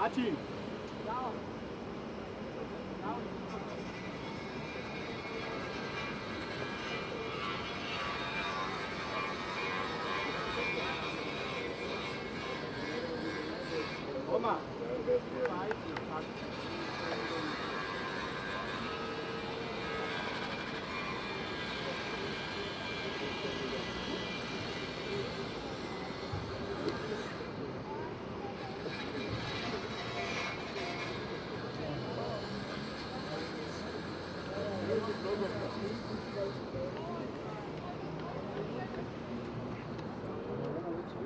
Achi. Toma.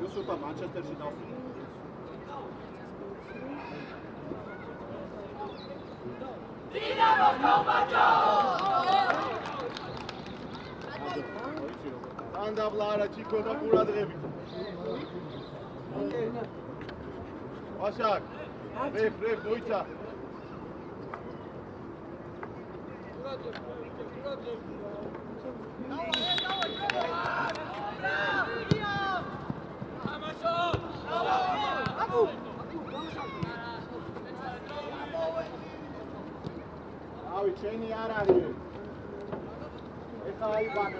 Yusuf Manchester City. Dinamo Kovačo! Andablara Chico da Buradrebi. Başak. Ref Doyça. Abi çeni ararı. Eka ayıbanı.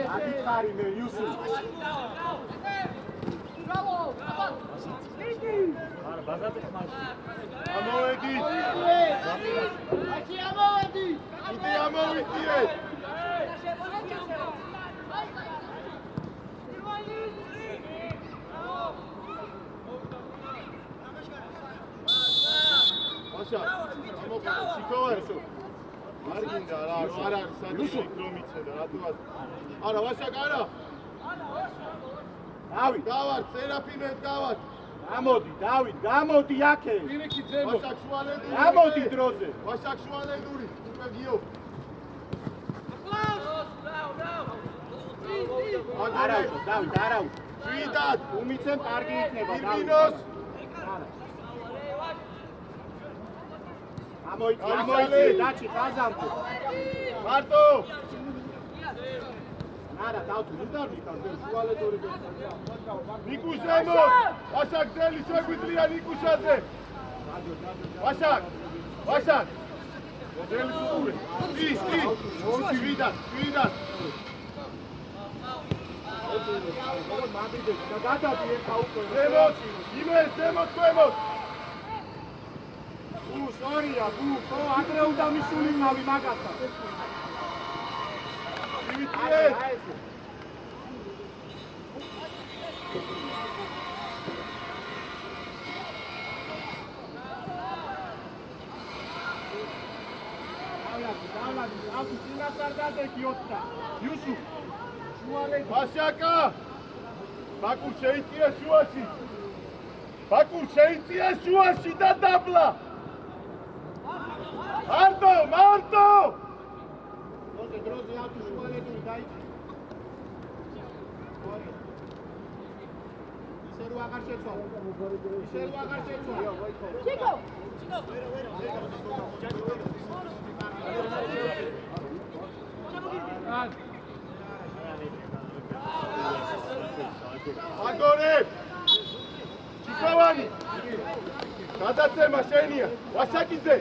Hadi karime Yusuf. Bravo! Amoedi. Aqui Amoedi! Ide Amoedi. Başak. Chico var şu. Marginda ara Yusuf Kromitseda ratuat. Ara Başak ara. David, davar, Serapime davar. Gamodi yakhe. Başak şualeduri. Gamodi droze. Başak şualeduri. Upe gio. Ara, David, ara. Vidat, umitsem კარგი იქნება. Irvinos. Amoidi, dachi, ხაზამთო. მარტო. არა, დავთუ, მუდარდი ხარ, შუალედური გესწრაფია. ნიკუშემო, ვაშაკ ძელი შეგვიძლია ნიკუშაძე. ვაშაკ. ძელი სუყურე. ის. მოდი ვიდათ. მადიდე, გადადი ეხა უკვე. ზემოთ, ქვემოთ. სორია, ხო, ადრე უნდა მისულიმავი მაგასთან. Dimitrie! Davladi, sinasardade kiotsa. Yusuf. Başaka! Bakur შეიწია შუაში და დაბლა. მარტო! დროზე ათი შუალედური დაიჭი. ისე რო აღარ შეცვალ. Chico! აგორე! ჩიკოვანი! გადაცემა შენია. ვაშაკიძე,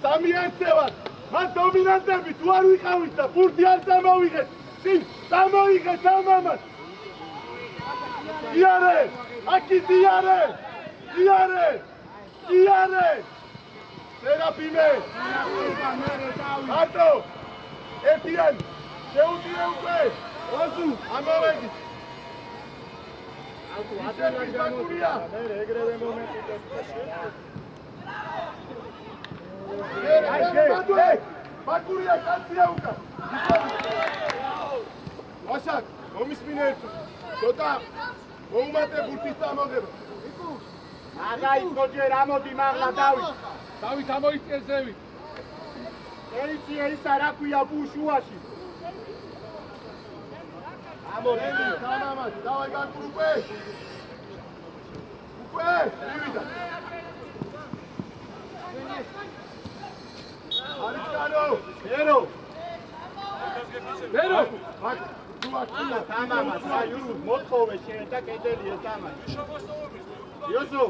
3-1 ვარ. მან დომინანტები თუ არ ვიყავით და ბურთი არ წამოვიღეთ. წინ წამოიღეთ ამამას. იარე! აკი დიარე! სერაფიმე! მარტო! ერთიან! შეუდიე უკვე! ოზუ! ამოვედი! ისერვის ბაკურია! ეგრევე მომენტია! ბაკურია კაცია უკან! ვაშაკ! მომისმინე ერთო! ცოტა! მოუმატე ბურთის წამოღება! აგაიწყო ჯერ ამოდი მაღლა დავით. დავით ამოიწიე ზევით. ელიცია ისა რა ქვია ბუშუაში. ამოდი თანამაში დავაი გაკურ უკვე. უკვე მივიდა. არიჩკანო ერო ერო აქ თუაქია თამამას აიუ მოთხოვე შენ და კედელი ეთამა იოსო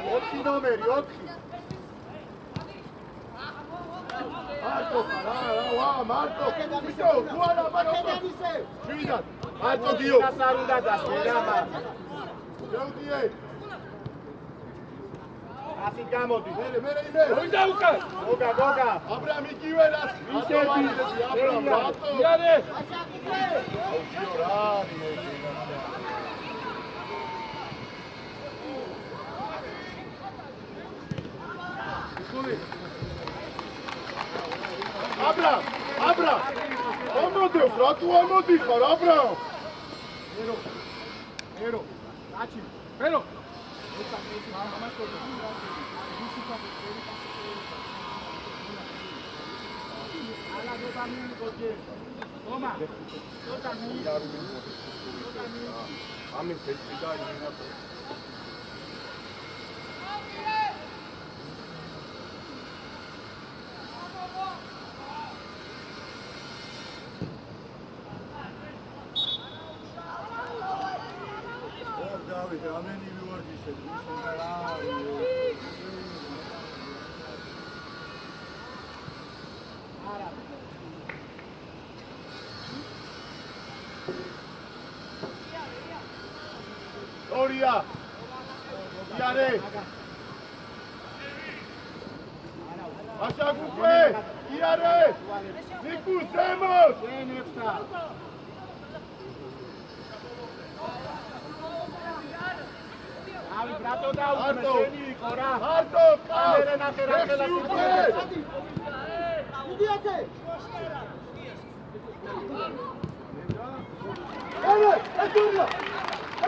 4 ნომერი 4 მარტო რა ვა მარტო ისო თუალა მარტო შევიდა მარტო გიო გასარ უნდა დასერამა შეუდიე ასი გამოდი მე იმე მოიდა უკან გოგა აბრამი კივერას ისეთი აბრამ რატო იარე აბრამ ამოდევს რატო ამოდიხარ აბრამ ერო რაჩი ერო Gloria! Iare! Așagupe! Iare! Nicu, Semos! Arto! Arto! Idiate! Ele! Esturia!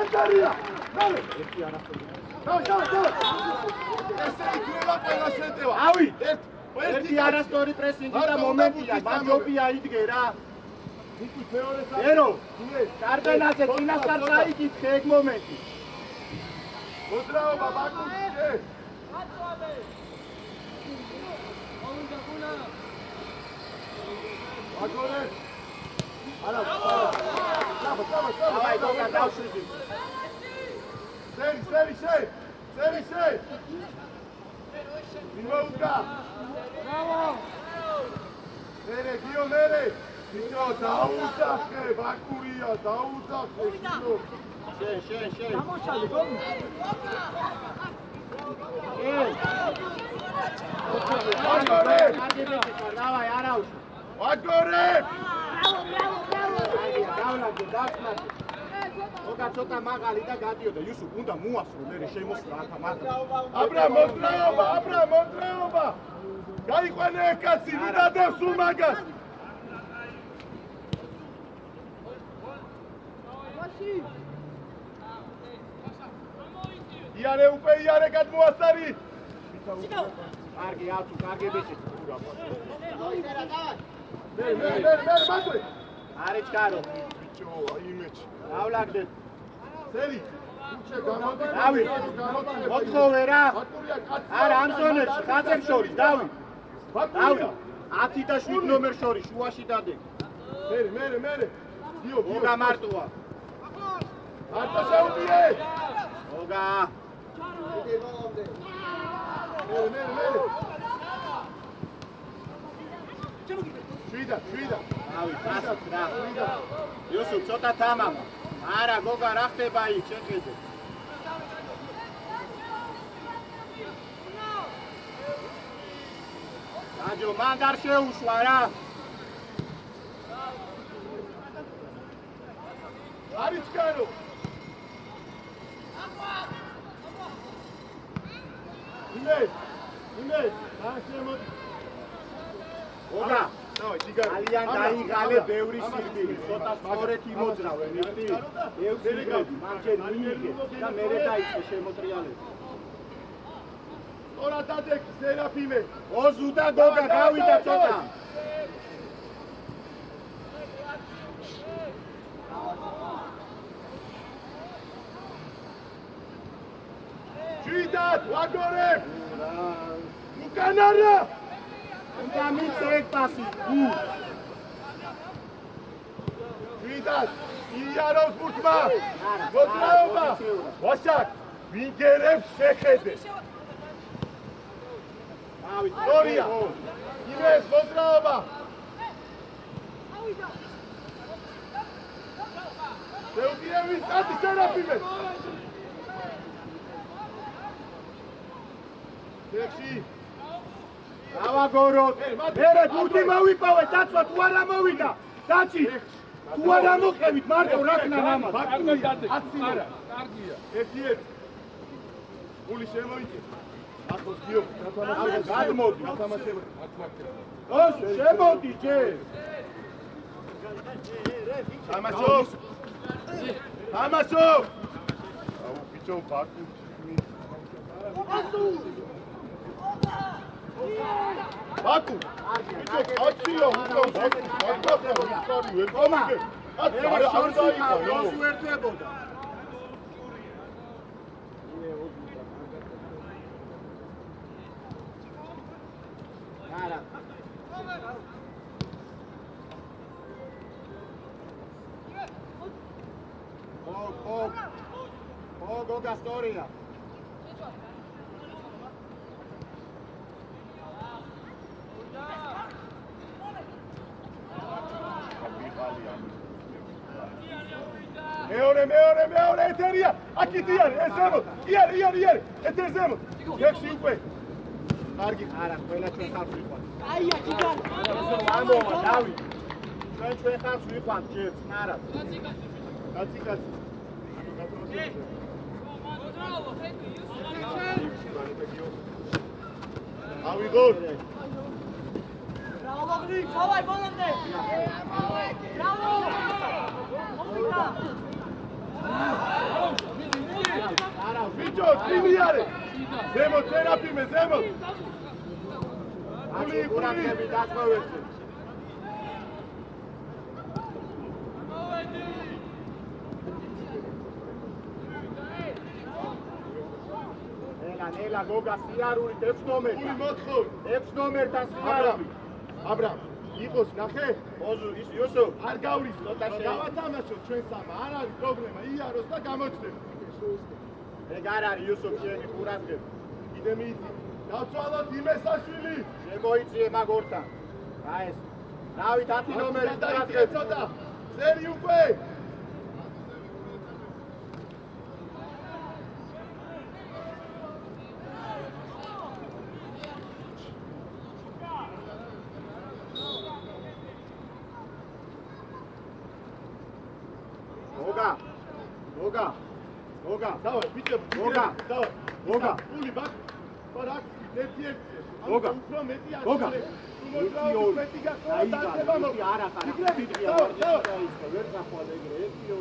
Esturia! Dale! ესე იქნება ყველა შეტევა. ავი! ერთი არასწორი პრესინგი და მომენტია, მაგობია იდგე რა. ნიკუს მეორეს ერო! კარდენაზე წინასწარ წაიკითხე ეგ მომენტი. მოძრაობა ბაკუშე! აგორე! არა, დავაი, გოგა დავშვიდი. სერი! მიმოუდგა! ბრავო! მერე, გიო, მერე! ბიჭო, დაუძახე, ბაკურია, დაუძახე, გიო! შენ! გამოშალი, გომი! აგორე! დავაი, არაუშვი! აგორე! დავლაგე, დავსმაგე! ოგა ცოტა მაღალი და გადიოდა იუსუფ უნდა მოასრო მე შემოსვლა აქა მაგა აბრამ მოძრაობა გაიყვანე ეს კაცი ვიდადევს სულ მაგას იარე უკვე იარე გადმოასწარი კარგი აცუ კარგი ბიჭი მე მაგვე არიჩკარო ბიჭო აიმეჩიავლაგდეთ სერი უჩე გამოდი დავით მოთხოვე რა არა ამ ზონებში ხაზებს შორის დავით 10 და 7 ნომერ შორის შუაში დადი მე გიო გოგა მარტოა მარტო შეუდიე გოგა მე შვიდა დავით რა იოსუფ ცოტა თამამა არა გოგა რა ხდება იქ შეხედე აჯო მან არ შეუშვა რა არიჩკარო იმე რა შემოდი გოგა ალიან დაიღალე ბევრი სირბილი, ცოტა სწორედ იმოძრავე, ნიხტი? ბევრი სირბილი, მანჯერ მიიღე და მერე დაიწყე შემოტრიალება. სწორად დადეგი სერაფიმე. ოზუ და გოგა გავიდა ცოტა. ჭიდად ვაგორებ. უკანარა. უნდა მიწეკ პასი. ჭიდად იაროს ბურთმა. მოძრაობა. ვაშაკ ვინგერებს შეხედე. გორია. იმეს მოძრაობა. შეუძიევი სტატი სერაფიმე. ექსი. დავაგოროთ. მერე ბურთი მოვიპოვეთ, დაცვა თუ არა მოვიდა. დაცი. თუ არ ამოყევით მარტო რაკნა მამას. კარგია. 1-1. გული შემოიწე. ახოს გიო, გადმოდი. შემოდი ჯერ. თამაშობ. აუ ბიჭო ბაკუ. ბაკუ. ბიჭო აცილო უკრავს. ბაკუ ვერ კომიგე. არა შორს ვერთვებოდა. არა. გოგა სტორია. მეორე ეთერია. აქეთ იარე, ეს ზემოთ. იარე. ეთერ ზემოთ. ექსი უკვე. კარგი, არა, ყველა ჩვენ ხარს ვიყვანთ. აია, ჭიგარ. ამოვა, დავით. ჩვენ ხარს ვიყვანთ, ჯერ წნარად. კაცი. ავიღოთ. Bravo, Grik, давай, bolonde. Bravo. არა, ბიჭო, წინიარე. ზემოთ სერაფიმე, ზემოთ. გული ყურადღები დასმოვერცე. ნელა გოგა სიარული 6 ნომერი. გული მოთხოვნ. 6 ნომერთან სიარული. აბრამ, იყოს ნახე? ოზუ ის იოსო, არ გავრის ცოტა შე. გავათამაშოთ ჩვენ სამა, არ არის პრობლემა, იაროს და გამოჩნდება. ეგ არ არის იოსო შენი ყურადღება. კიდე მიიწი. დავცვალოთ იმესაშვილი. შემოიწიე მაგორთან. რა ეს? რავით 10 ნომერი დაიწყე ცოტა. ზერი უკვე. გოგა, დავай, ბიჭო, გოგა, გული ბაკ, პარაკ, ერთ-ერთი. გოგა, უფრო მეტი არის. გოგა, მეტი გაკეთება, არა, ფიქრები, ვერ გახვალ ეგრე, 1-2.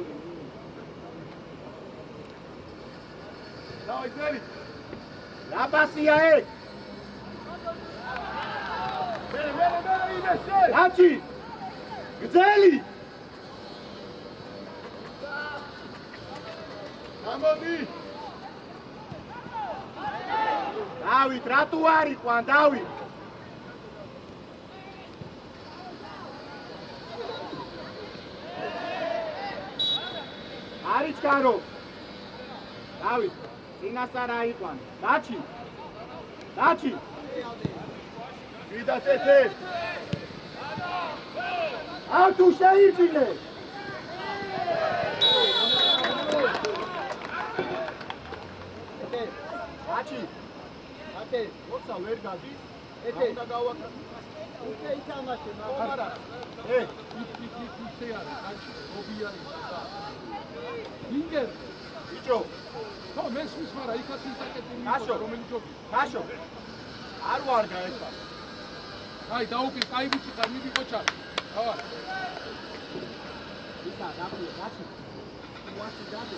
დავай, ძელი. რა პასია ეგ? მე იმესე. რაჩი? გძელი. გამოდი. დავით, რატო არ იყვან, დავით? არის კარო. დავით, წინასწარ აიყვან. დაჩი. ვიდათ ეთე. აუ თუ შეიძინე. ეთე, როცა ვერ გადის, უნდა გავაკეთო. უკვე ითამაშე, მაგრამ ისე არის, ობი არის. ვინგერ. ბიჭო, ხო, მესმის, მაგრამ იქაც ისაკეთული იყო, რომელი ჯობი. გაშო. არ ვარ გაეცა. აი, დაუკრით, აი ბიჭი, მიდი ყოჩა. აბა. ისა, დაკვირ, გაშო. ვაში გადი.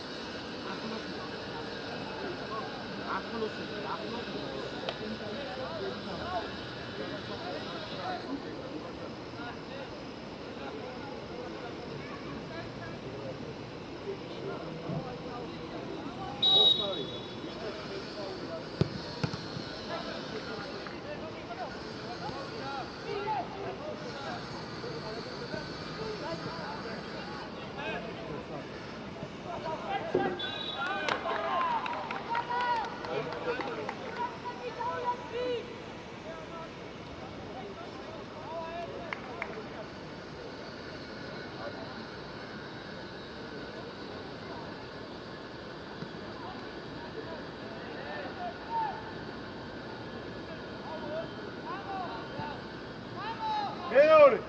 მეორე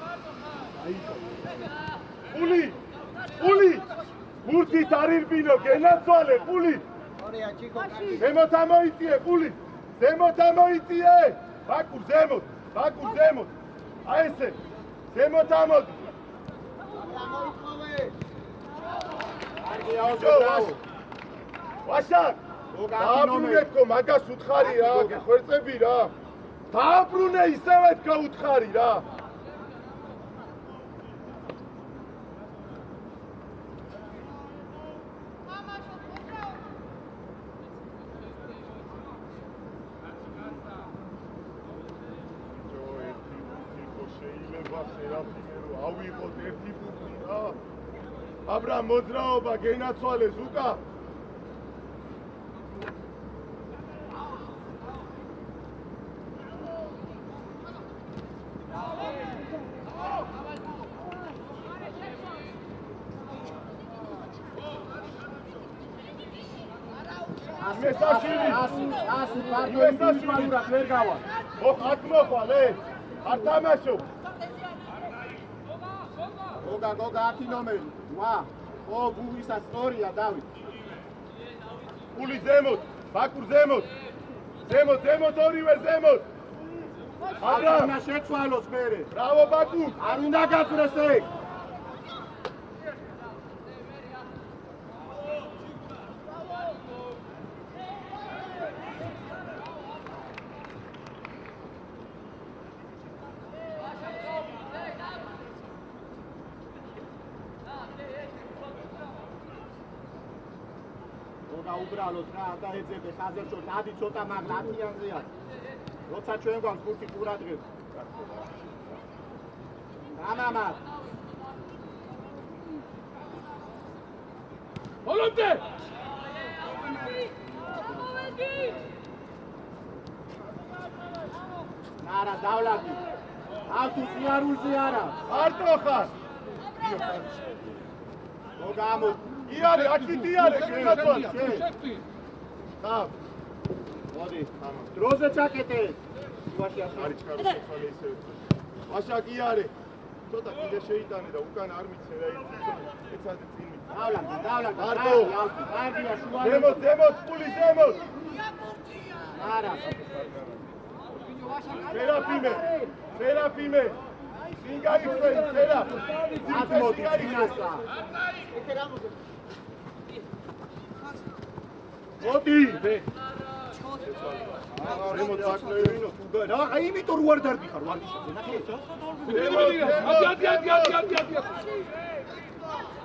პული მურთით არ ირბინო გენაცვალე პული ზემოთ ამოიწიე პული ზემოთ ამოიწიე ბაკურ ზემოთ აი ესე ზემოთ ამოდი ვაშაკ დააბრუნებო მაგას უთხარი რა გეხვერწები რა დააბრუნე ისევეთ გაუთხარი რა ავიღოთ ერთი ფუტი რა აბრა მოძრაობა გენაცვალეს უკა ასი პარტიულურად ვერ გავა. აქ მოხვალ არ თამაშობ გოგა 10 ნომერი. ვა. ო გუგისა სწორია დავით. პული ზემოთ, ბაკურ ზემოთ ორივე ზემოთ. არა შეცვალოს მერე. ბრავო ბაკუ. არ უნდა გაწვრეს ეგ. უბრალოდ რა დაეძებე ხაზერჭო დადი ცოტა მაგ 10-იანზეა როცა ჩვენ გვაქვს კურსი ყურადღება მამა ბოლომდე არა დავლადი ავთუ სიარულზე არა არტო ხარ მოგამო იარე აქეთ იარე გენაცვალე ხა მოდი დროზე ჩაკეტე ვაში არის კარგი ისე ვაშაკ იარე ცოტა კიდე შეიტანე და უკან არ მიცე რა ეცადე წინ დავლადი არტო კარგია შუა ზემოთ პული ზემოთ არა სერაფიმე სინგაიხსე სერა ათმოდი წინასა მოდი ზემოთ აკლევინო თუგა რა იმიტომ რო არ დარდიხარ ვარდიშაზე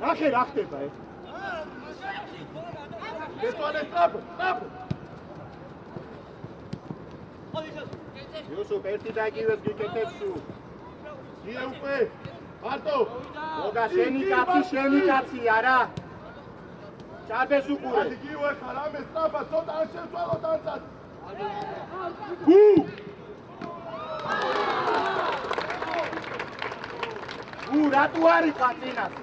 ნახე რა ხდება ეს ეცვალე სტრაფ იუსუფ ერთი დაიგივეს გიკეთებს თუ ие უკვე არტო გოგა შენი კაცი არა ჩარბეს უყურე იგივე ხარ ამე სტრაფა ცოტა არ შევცვალოთ ანცად რატო არის ყაწინას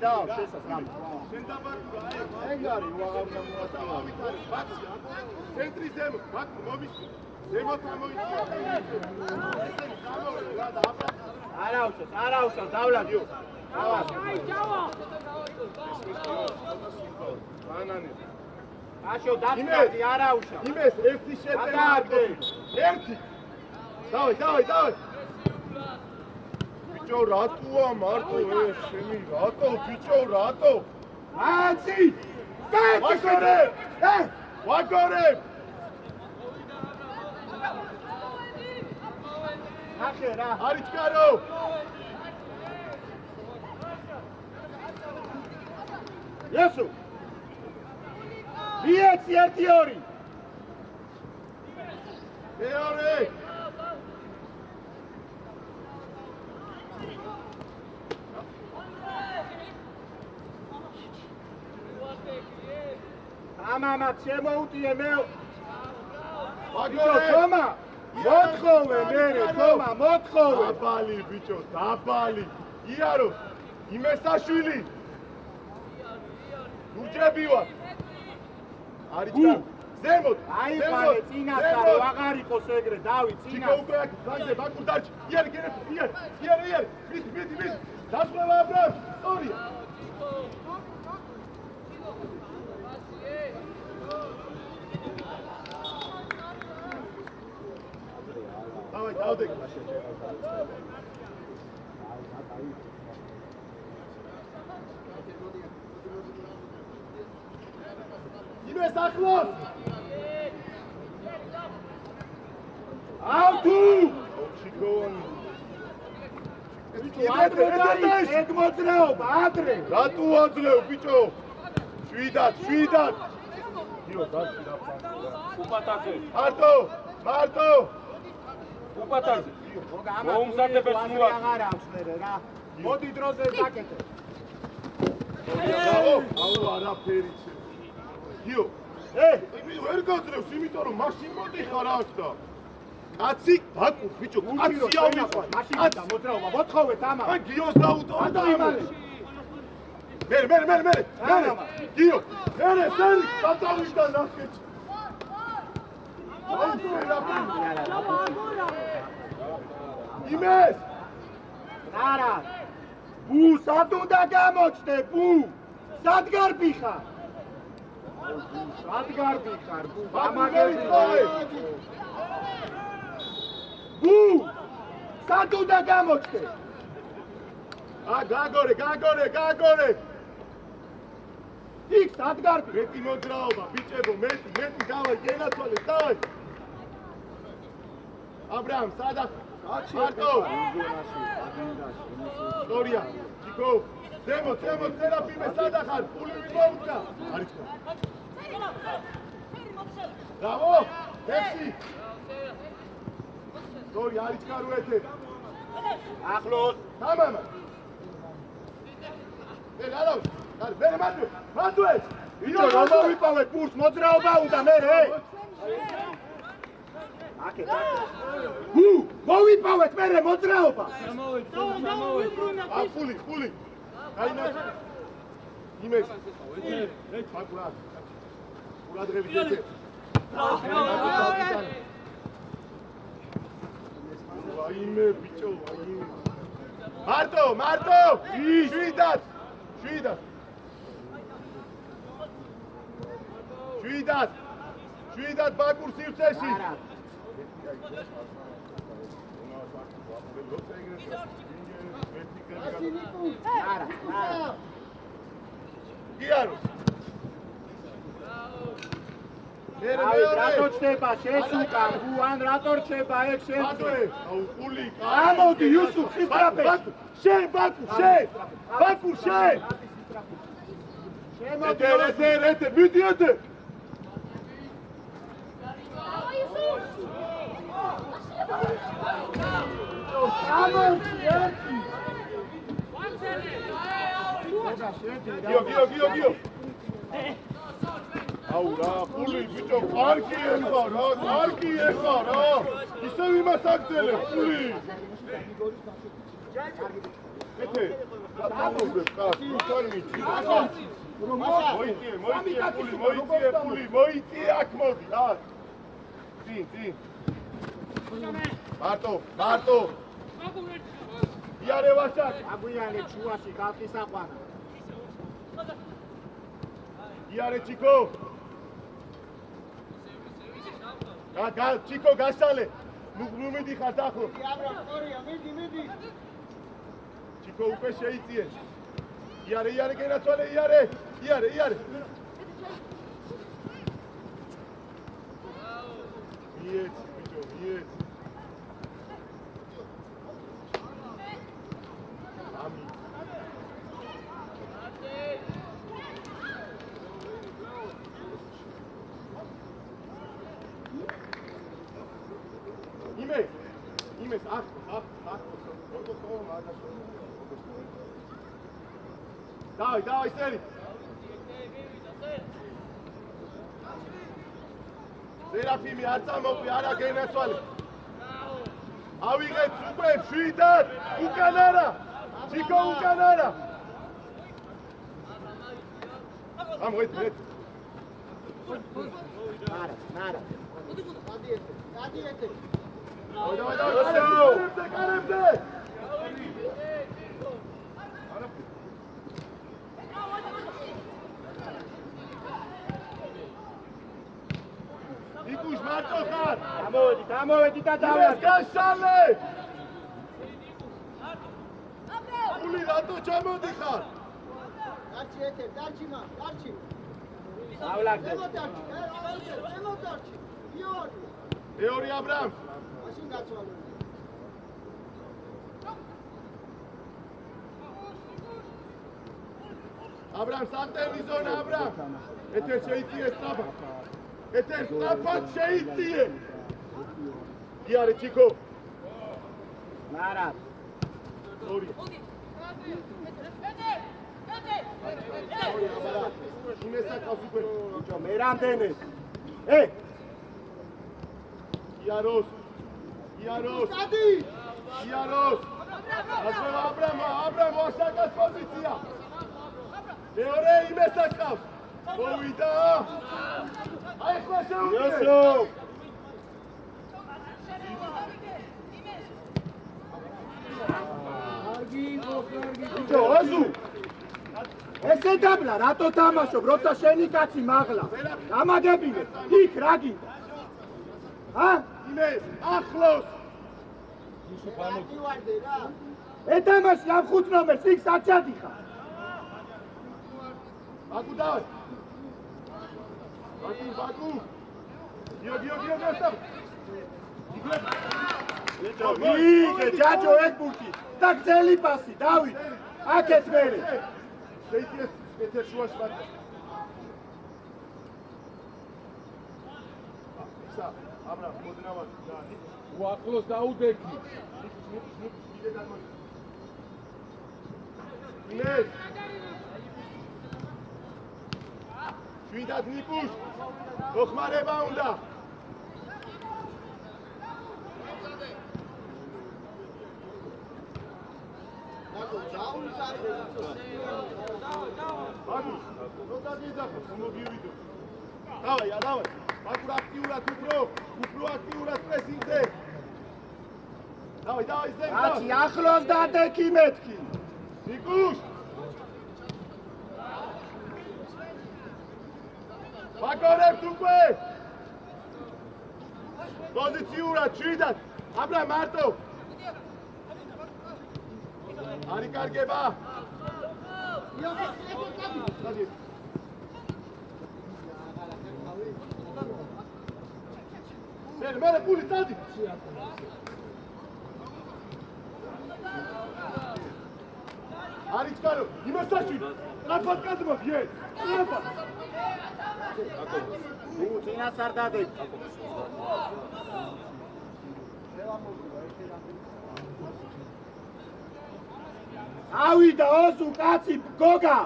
და შესაძლოა შენ დაბაგურა ეგ არის ვაღარ ცენტრი ზემოთ ბაკუ მომისვა ზემოთ ამოიწია არა უშავს დავლადიო ბანანი აშო დაწყვეტი არა უშავს იმეს ერთი შეწერა ერთი დავай ბიჭო რატოა მარტო ეს შენი რატო ბიჭო რატო კაცი! ვაგორე! ვაგორე! ახე რა. არის ჩქარო! იესო! მიეცი 1-2. მეორე! ამამა შემოუტიე მე. ვაგორე! თომა! მოთხოვე მერე, თომა, მოთხოვე. დაბალი ბიჭო, დაბალი. იარო, იმესაშვილი. უჯები ვარ. არის ჩქარო. ზემოთ, აიყარე წინასწარ, აღარ იყოს ეგრე, დავით, ჩიკო წინასწარ. უკვე აქ განზე ბაკურ დარჩ. იარი, იარი. მით. დასვლა აბრამ. სწორია. დავაი, დავდე. იმეს ახლოს. ავთუ! ჩიკოვანი. ეგ მოძრაობა, ადრე. რატო აძლევ ბიჭო? 7. იო, დაში რა ფანტა. უპატაზე. მარტო. უპატაზე. მოგამართული მოუმზადებელს აზრი მივაქვს. აღარ აქვს მერე რა. მოდი დროზე დაკეთე. ბრავო, აუ არაფერი შე. იო, ვერ გაძლევს, იმიტომ რომ მაშინ მოდიხარ აქ და. კაცი, ბაკუ, ბიჭო, კაცი ავიღო. მაშინ და მოძრაობა, მოთხოვეთ ამა. აი გიოს დაუტო და იმალე. მერე. გიო, მერე სენ საწავიდან ნახეთ. იმეს! არა. ბუ სად უნდა გამოჩნდე, ბუ? სად გარბიხარ? სად გარბიხარ, ბუ? ბუ! სად უნდა გამოჩნდე? გაგორე! იქ სად გარბი? მეტი მოძრაობა, ბიჭებო, მეტი გავაი, გენაცვალე, დავაი! აბრაამ, სადა? მარტო! სწორია, ჩიკო! ზემოთ, სერაფიმე, სადა ხარ? ფული მივაუწა! არის ხო? ბრავო! 6! სწორია, არის კარუეთე! ახლოს. თამამა! ალავ! მერე მანდუეს! ბიჭო, რომ მოვიპოვეთ ბურს, მოძრაობა უნდა მერე. აკე. ბუ, მოვიპოვეთ მერე მოძრაობა. ფული. გაინახე. იმეს. ბაკურად. ყურადღებით ეთე. აიმე ბიჭო, აიმე. მარტო! 7! 7 ბაკურ სივრცეში. არა. გიარო. აი, რატო ჩდება შესუკა, ბუ ან რატო რჩება ეგ ბატონე, შეძვე? აუ ფული. ამოდი იუსუფ სისტრაფეში. ბაკურ, შე! ეთე, მიდი ეთე! ამოდი ერთი. გიო. აუ რა, ფული ბიჭო, კარგი ეხა რა. ისევ იმას აგძელებ, ფული. ეთე, დამოგვებ, კაცი, თორმიჩი. მოიწიე აქ მოდი, აქ. წინ. მარტო. იარე ვაშაკ. აგვიანე ჩუაში ხალხის აყვანა. იარე ჩიკო. ჩიკო გასალე. ნუ მიდიხარ ახლო. მიდი. ჩიკო უკვე შეიწიე. იარე გენაცვალე იარე მიეც ბიჭო მიეც ამი იმეს აქ დავай სერი სერაფიმი არ წამოყვი არა გენაცვალე ავიღეთ უკვე 7-ად უკან არა ჩიკო უკან არა ამოეთ ნარა დავай კარებზე იკუშ მარტო ხარ გამოვედი და იმეს დავარ გაშალე ული რატო ჩამოდიხარავლაგდე ეორი აბრამ აბრამ სანტენი ზონა აბრამ ეთერ შეიწიე სწრაფად ეთერ სწრაფად შეიწიე იარე ჩიკო ნარა ორი იმესაც ყავს უკვე ბიჭო მე რამდენი იაროს აბრამ ვაშაკას პოზიცია მეორე იმესაც ყავს მოვიდა აი ხო იოსო ბიჭო ოზუ ესე დაბლა რატო თამაშობ როცა შენი კაცი მაღლა გამაგებინე იქ რა გინდა იმეს ახლოს ეთამაში ამ 5 ნომერს იქ საჩადიხა ბაკუ დავай ბაკუ გიო გასტავ იგე ჯაჯო ეკბურთი და გზელი პასი დავით აქეთ მერე შეიძლება ეთერ შუაში ვარ ისა აბრამ მოდნავად და უახლოს დაუდექი იმეს შვიდად ნიკუშ მოხმარება უნდა დავай ბაკურ აქტიურად უფრო აქტიურად პრესინგზე დავай ზე კაცი ახლოს დადექი მეთქი ნიკუშ ბაკორებთ უკვე პოზიციურად შვიდად აბრამ მარტო არი კარგება მერე პული წადი არის კარო იმასაში ტრაფად კადმობიე ტრაფად წინას არ დადექი ავიდა ოზუ კაცი გოგა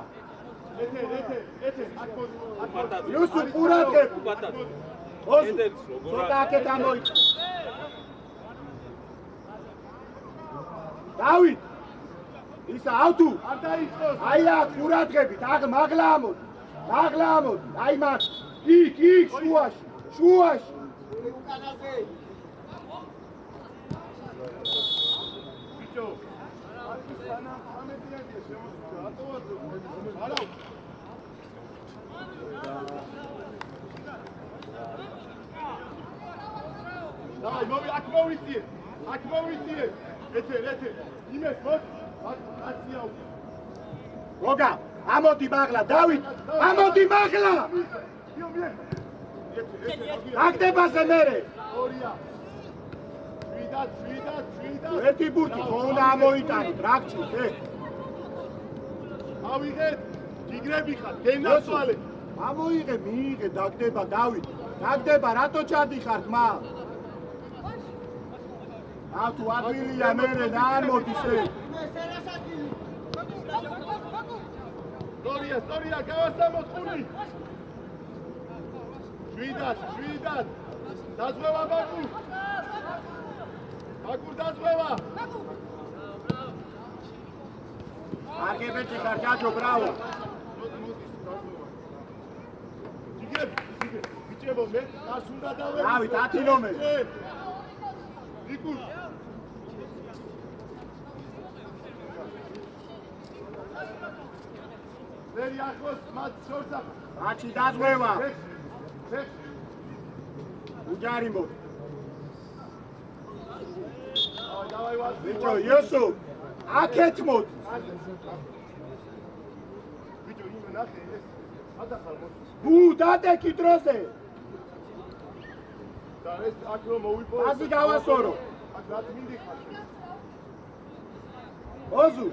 ეთე იუსუ ყურადღებ ოზუ ცოტა აქეთ ამოიწა დავით ისა ავთუ არ დაიწყოს აი აქ ყურადღებით აღ მაღლა ამოდი აი მას იქ შუაში ბიჭო სანამ ამედიანია შემოსულა რატო არა დავაი მოვი აქ მოვიწიე ეთერ იმეს მოდი აკაცია გოგა, ამოდი მაღლა, დავით, ამოდი მაღლა! აგდებაზე მერე! ერთი ბურთი ხო უნდა ამოიტანოთ, რა გჭირთ, ავიღეთ, გიგრები ხარ, გენაცვალე. ამოიღე, მიიღე, დაგდება, დავით, დაგდება, რატო ჩადიხართ, მა? თუ ადვილია მერე და არ მოდის სწორია, გავასამოთ ხული. 7 დაზღვევა ბაკურ. ბაკურ დაზღვევა. არგებეჭი ხარ, ჯაჯო, ბრავო. ბიჭებო, მე გას უნდა დავე. დავით, 10 ნომერი. ნიკულ. ვერი ახლოს მათ შორსა. მაჩი დაზღვევა. უჯარი მოდი. დავაი ვარ. ბიჭო, იოსო, აქეთ მოდი. ბიჭო, იმე ნახე ეს. ადახარ მოდი. ბუ, დადეკი დროზე. და ეს აქ რომ მოვიპო. აზი გავასწორო. აქ რა მინდიხარ? ოზუ.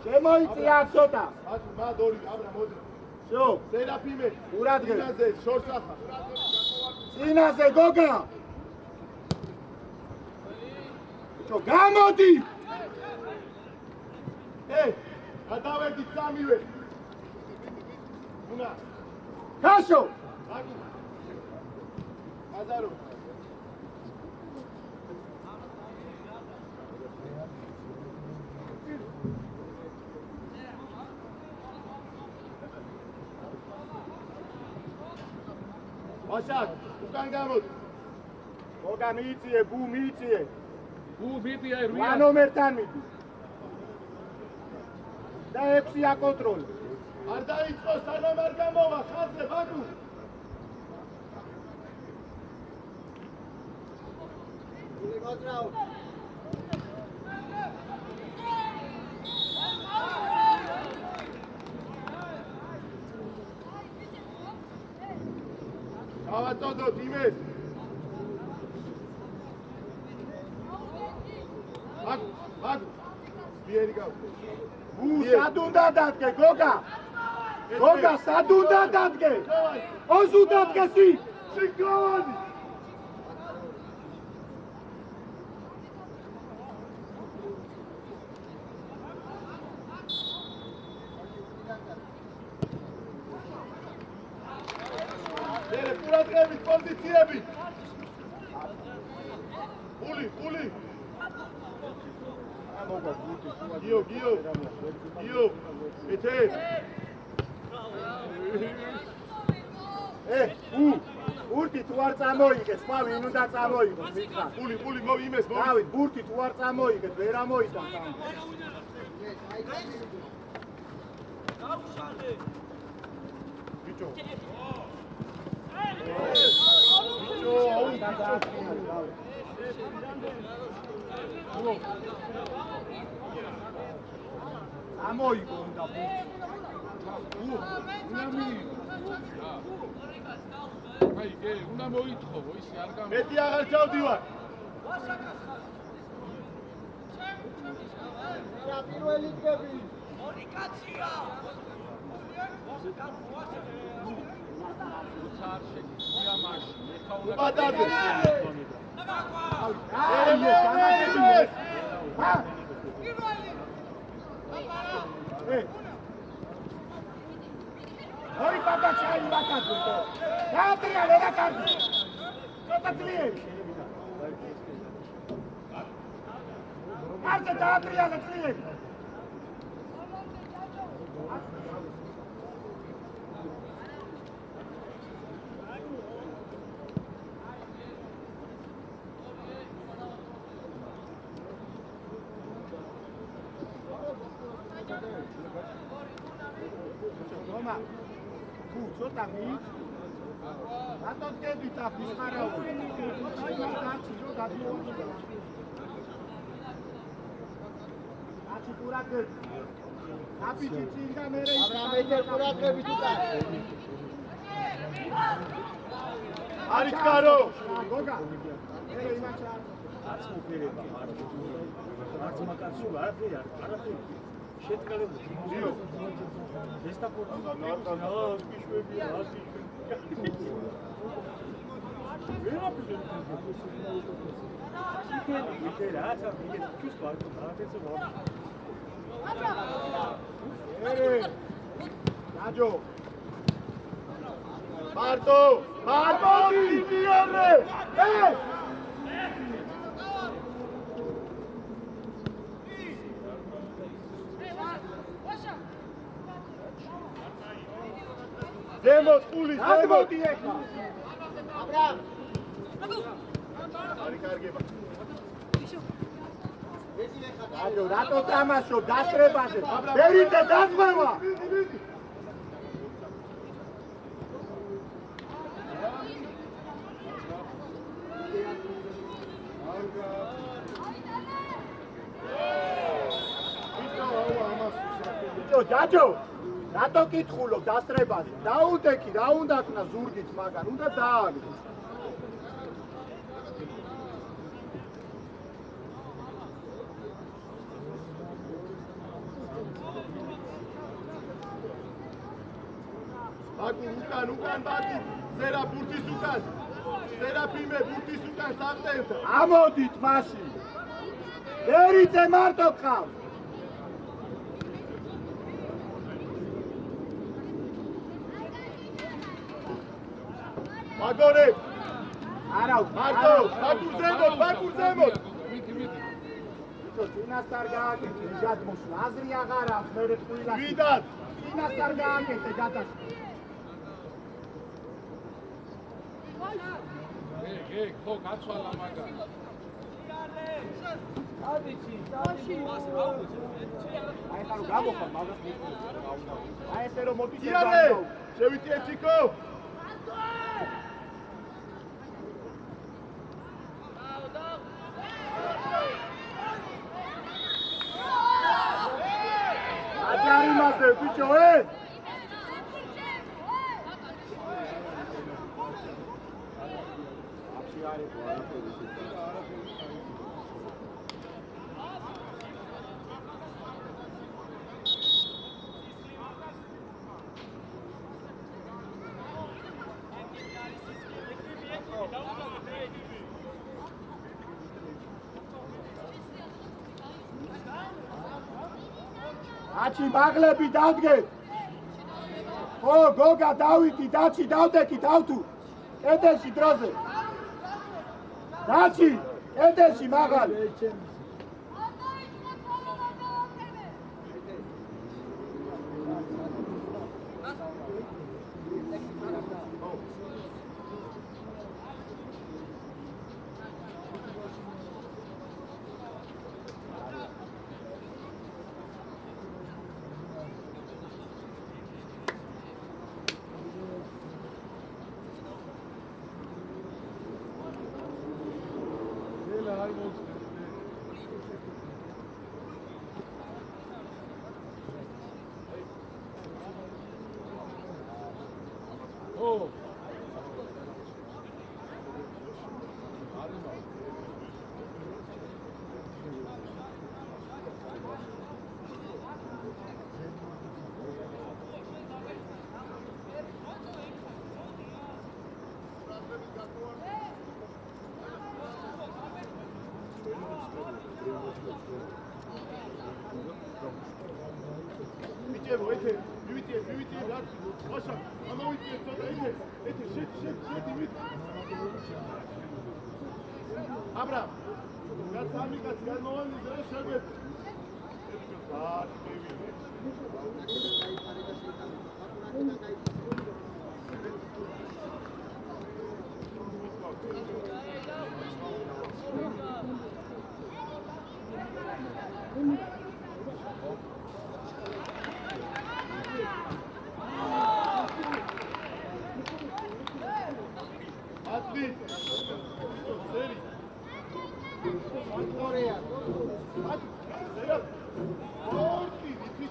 შემოიწია ცოტა. აქ მადორი, აბრა მოდი. შო, სერაფიმე. ურადღე. წინაზე შორსახა. წინაზე გოგა. ბიჭო, გამოდი. გადავედი სამივე. უნა. გაშო. აზარო. ვაშაკ, უკან გამოდი. გოგა მიიწიე, ბუ მიიწიე. ბუ მიდია რა რუია. ნომერთან მიდი. და 6 აკონტროლი. არ დაიწყო სანამ არ გამოვა ხაზზე ბაკუ. გავაწოდოთ იმეს. ბაკუ. ბიერი გავ. ბუ სად უნდა დადგე, გოგა? გოგა, სად უნდა დადგე? ოზუ დადგესი. სიგოვანი. დერე პურატრების პოზიციები. გული. გიო. ეთე. ბურთი თუ არ წამოიგეს, სხვა ვინ უნდა წამოიგოს, მითხრა. გული მოvi იმეს მოvi. დავით, ბურთი თუ არ წამოიგეს, ვერ ამოიტანს ამ. ბიჭო. ამოიგო უნდა ბურთი. აი, უნდა მოითხოვო, ისე არ გამო. მეტი აღარ ჩავდივარ. პირველი კები. ორი კაცია. პატარდე. ორი პატა ჩაიმაკაძო. დაატრიალე რა კარგი. ცოტა ძლიერი. არც დაატრიალე ძლიერი. Roma, tu, ცოტა მიიც. რატო დგებით აქ ის ხარაული? კაცი რო გადმოვიდა. კაცი პურაკეთ. აფიჩი წინ და მერე აბრაამ ეთერ ყურადღებით უკან. არის გარო. გოგა მერე იმაჩა არც მოფერება, არც მაკაცი არაფერი არ, არაფერი. შეტყელებული. ძიო. ეს და პორტი. გიშვებია, ასი. ვიდე რა, ვიდე ის ვარ, არაფერს ვარ. მერე დაჯო მარტო ძიმიანე. ზემოთ ყული, გადმოდი ეხლა აბრაამ არის კარგება. აჯო რატო თამაშო დასრებაზე ბერიძე დაზღვევა დაჯო რატო კითხულობ დასრებაზე დაუდექი რა უნდა ქნა ზურგით მაგან უნდა დააგდო ბაკი უკან ბაკი ზერა ბურთის უკან ზერაფიმე ბურთის უკან საფტევდა ამოდით მაშინ ბერიძე მარტო ყავს მაგორე არა ბაკურ ზემოთ მიდი იცო წინასწარ გააკეთე გადმოსვლა აზრი აღარ აქვს მერე ყვილას ვიდად წინასწარ გააკეთე გადასვლა ხო გაცვალა მაგა აი ხარ გამოხარ მაგას მიყოლე აი ესე რომ მოდი იანე შევიწიე ჩიკო აჯარი მასე ბიჭო აჩი მაგლები დავდგე ო გოგა დავითი დაჩი დავდექი დავთუ ედეში დროზე დაჩი ედეში მაღალი მიჭებო ეთე მივიწიე რა ვაშა ამოვიწიე ცოტა ეთე შედი მიდი აბრაამ გასამი კაცი განმოვანი ზრე შეგვეთ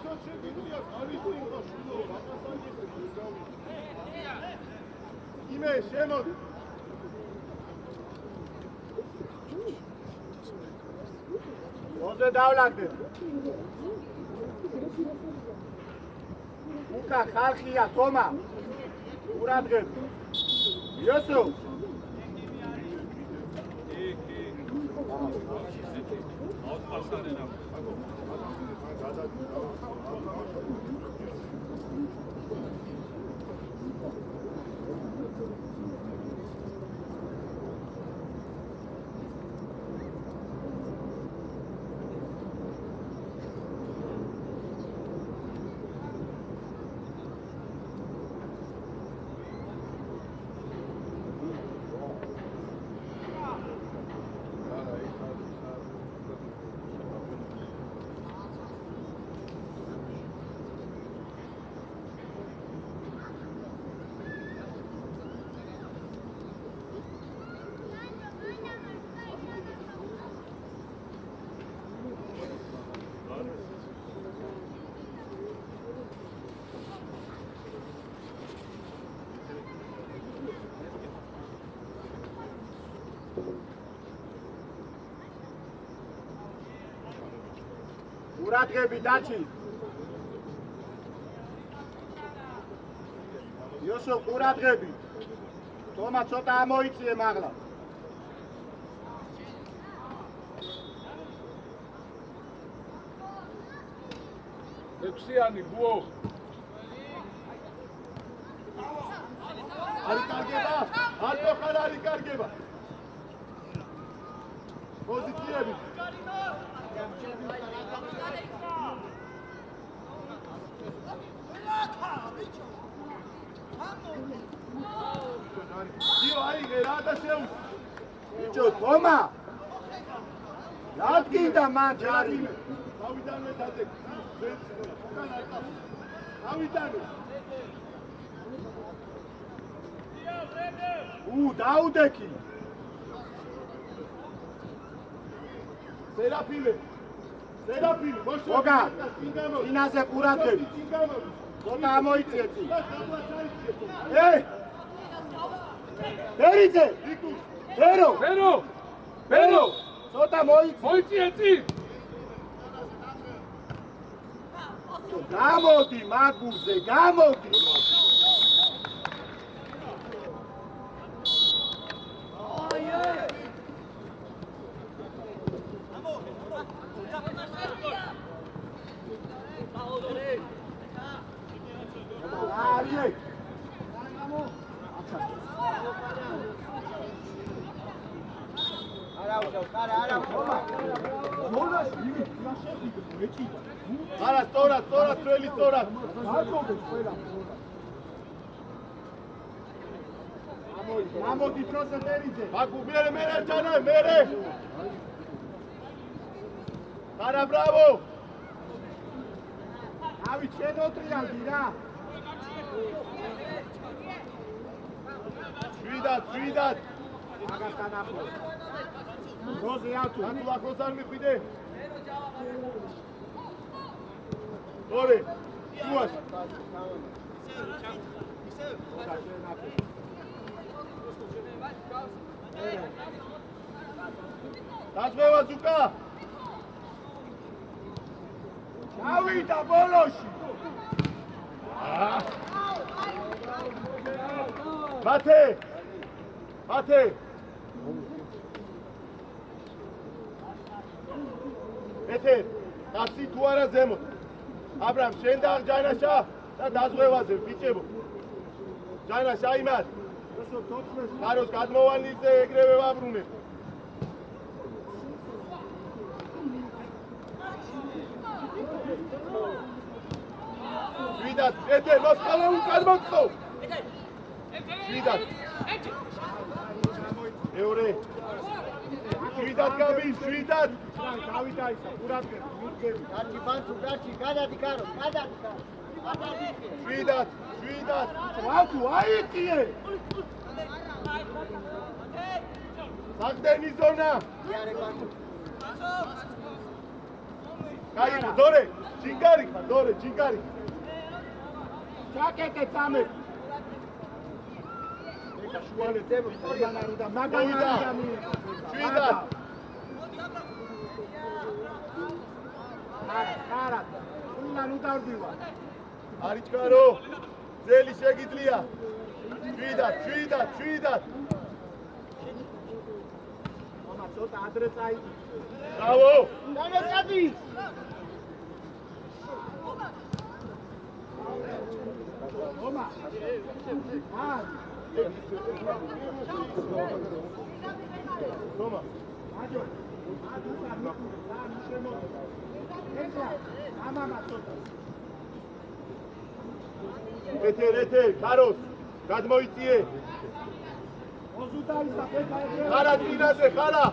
ისო შეგიძლია ხალისინო შულო რაკასანჯიხე იმე შემოდი როზე დავლაგდე უკა ხალხია თომა ურადღებ იოსო ურადღები დაჩი იოსო ურადღები თომა ცოტა ამოიწიე მაღლა ექვსიანი ბუო არი კარგება არტო ხარ არი კარგება პოზიციები იო აიღე რა და შეუ ბიჭო თომა რადგინდა მან ჯარი თავიდანვე დადე თავიდანვე დაუდექი სერაფიმე მოშო მოგა ინაზე ყურადღები ცოტა ამოიწიე წი ბერიძე ბერო ცოტა მოიწიე წი გამოდი მაგურზე გამოდი არა სწორად წველი სწორად გამოდი პროსე ბერიძე მაგუ მე ჯანა მე არა ბრავო ავი შედოტრიალდი რა შვიდად მაგასთან ახლო როზე ათუ ანუ ახლოს არ მიყვიდე ორი შუაში დაძღევა ზუკა დავიდა ბოლოში მათე ეთე კაცი თუ არა ზემოთ აბრამ შენ და ჯაინაშა და დაზღვევაზე ბიჭებო ჯაინაშა იმათ კაროს გადმოვანილზე ეგრევე ვაბრუნებ შვიდად ეთე მოსკალა უკან მოწყო შვიდად ეორე შვიდად გამი შვიდად დავიდა ისა ყურადღები მიდგები Daci, Bantu, daci, gadati caro, შვიდად ათუ აიწიე საგდენი ზონა Iare Bantu. კაი, დორე, ჯინგარი ხარ, დორე, ჯინგარი. ჩაკეტე წამე. შუალე მაგანარუდა, მაგანარუდა. შვიდა. არა. უნდა ნუდარდივა. არიჩქარო. ძელი შეგიძლია. შვიდა. მამა ცოტა ადრე წაიწი. ბრავო. დანაწადი. ომა. თომა. აჯო. ეთერ, ქაროს, გადმოიწიე. ხარა წინაზე, ხარა.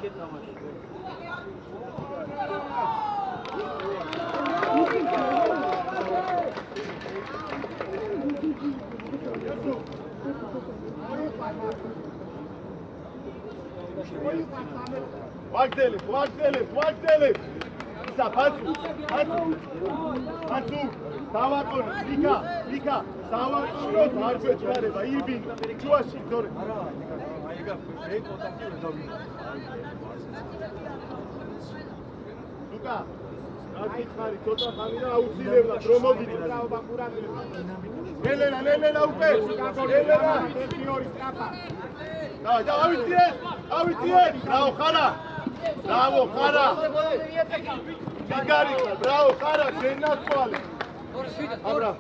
ვაგდელებ. ისა, ფაცუ. დავაყონო, ლიკა, დავაყონოთ, არ გვეჭარება, ირბინო, ჩუაში, დორე. ლუკა, გაკითხარი, ცოტა ხანი და აუცილებლად რომ მოგიდეს. ელენა, უკვე. ელენა. და ავიწიეთ. ბრავო, ხარა. ჯინგარი, ბრავო, ხარა, შენაცვალე. აბრა.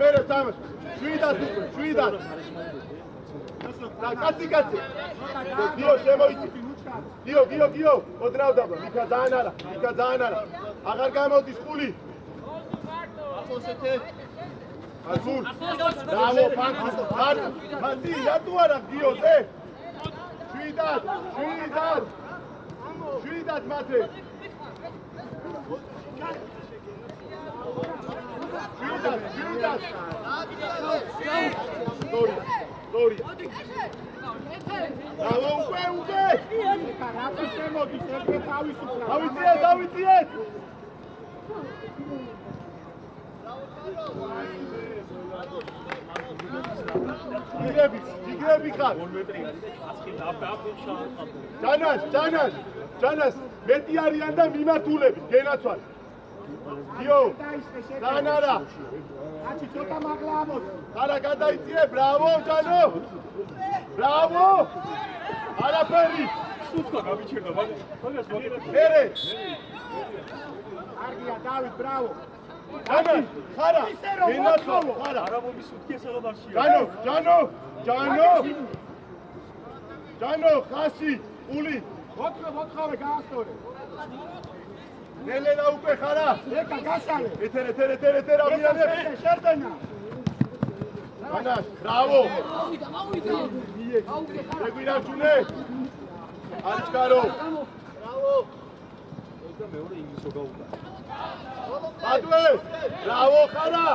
მერე თამაშ. შვიდად. კაცი. გიო შემოიწი. გიო, ოდნავდა, მიქა ძალიან არა. აღარ გამოდის ხული. აზურ. ბრავო, ფანტასტიკა. მანდი, რატო არა გიოზე? შვიდად მათე. შვიდად. დორია. ბრავო, უკვე. დავიწიეთ. ჯიგრები ხარ. ჯანას, მეტი არიან და მიმართულები, გენაცვალ. გიო, ძალიან არა. აჩი ცოტა მაგლა ამოდი. ხარა გადაიწიე, ბრავო, ჯანო. ბრავო. არაფერი. სუცკა გამიჩერდა, მაგას მერე. არგია, დავით, ბრავო. ჯანო, ხარა. გენაცვალ, ხარა. არაბობის უთქესა მარშია. ჯანო, ხასი, ული. მოთხავე გაასწორე. ელენა უკვე ხარა. ეკა გასალე. ეთერ ავიანებ. შერდენა. ჯანას, ბრავო. შეგვინარჩუნე. არიჩქარო. ბადვე, ბრავო ხარა.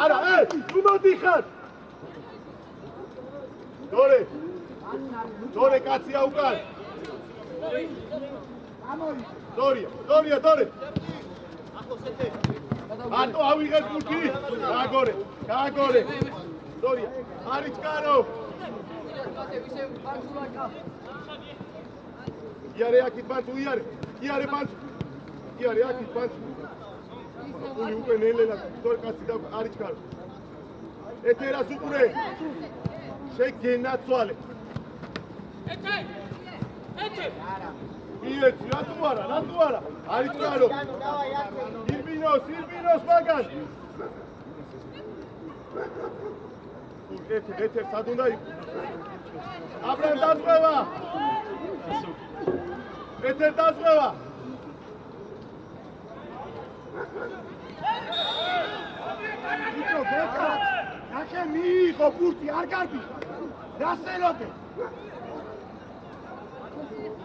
არა, თუ მოდიხარ. დორე კაცია უკან. დორია. ატო ავიღეთ გუთი. გააგორე. დორია. არიჩქარო. იარე აქით ბანცუ, იარე ბანცუ. აქით ბანცუ. ული უკვე ნელელა დორე კაცი და არიჩქარო. ეთერას უყურე. შეგენაცვალე. მიეცი, რატო არა? არიჩქარო. ირბინოს მაგან. ეთერ სად უნდა იყო? აბრამ დაწვევა. ეთერ დაწვევა. იცო გეკა. ნახე მიიღო ბურთი, არ გარბი. დასელოდე.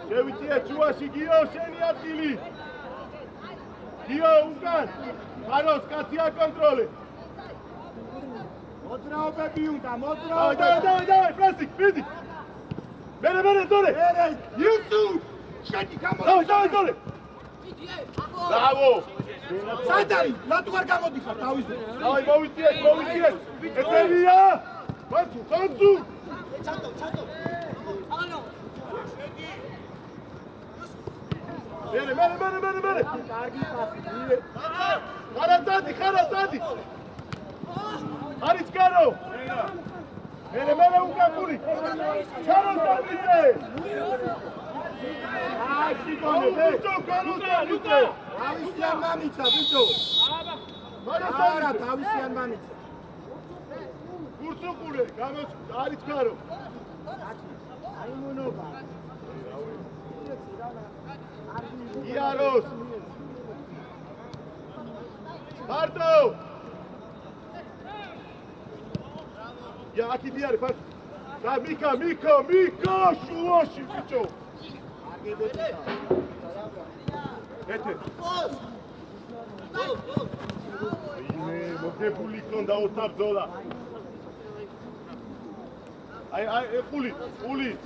შევიწიე ჩუაში, გიო, შენი ადგილი. გიო, უკან. ხაროს კაცი აკონტროლე. მოძრაობები უნდა, დავай, პრესი, მიდი. მერე დორე იუსუ შენი გამო დავი დორე ბრავო სად არის რატო არ გამოდიხარ თავისზე დავი მოვიწიეთ ეთერია ხანძუ მერე კარგი პასი ხარაცადი არის გარო მერე უკაკული ჩარო სარბიზე აი სიკონე ლუკა თავისიან მამიცა ბიჭო არა თავისიან მამიცა გურცუყულე გამოც არის გარო აი მონობა იაროს მარტო Ja, akit iar, fac. Da, Mika, șuoși, picio. Ete. Bine, mă te bulicon, da o tap zola. Ai, puli.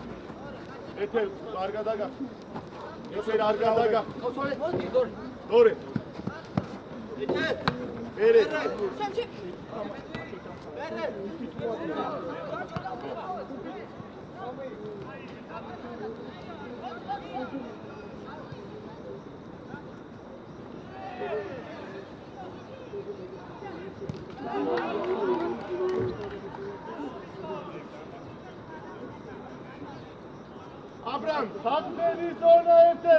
Ete, arga daga. Dore. Bere. Abraham, sakmeni zona ete.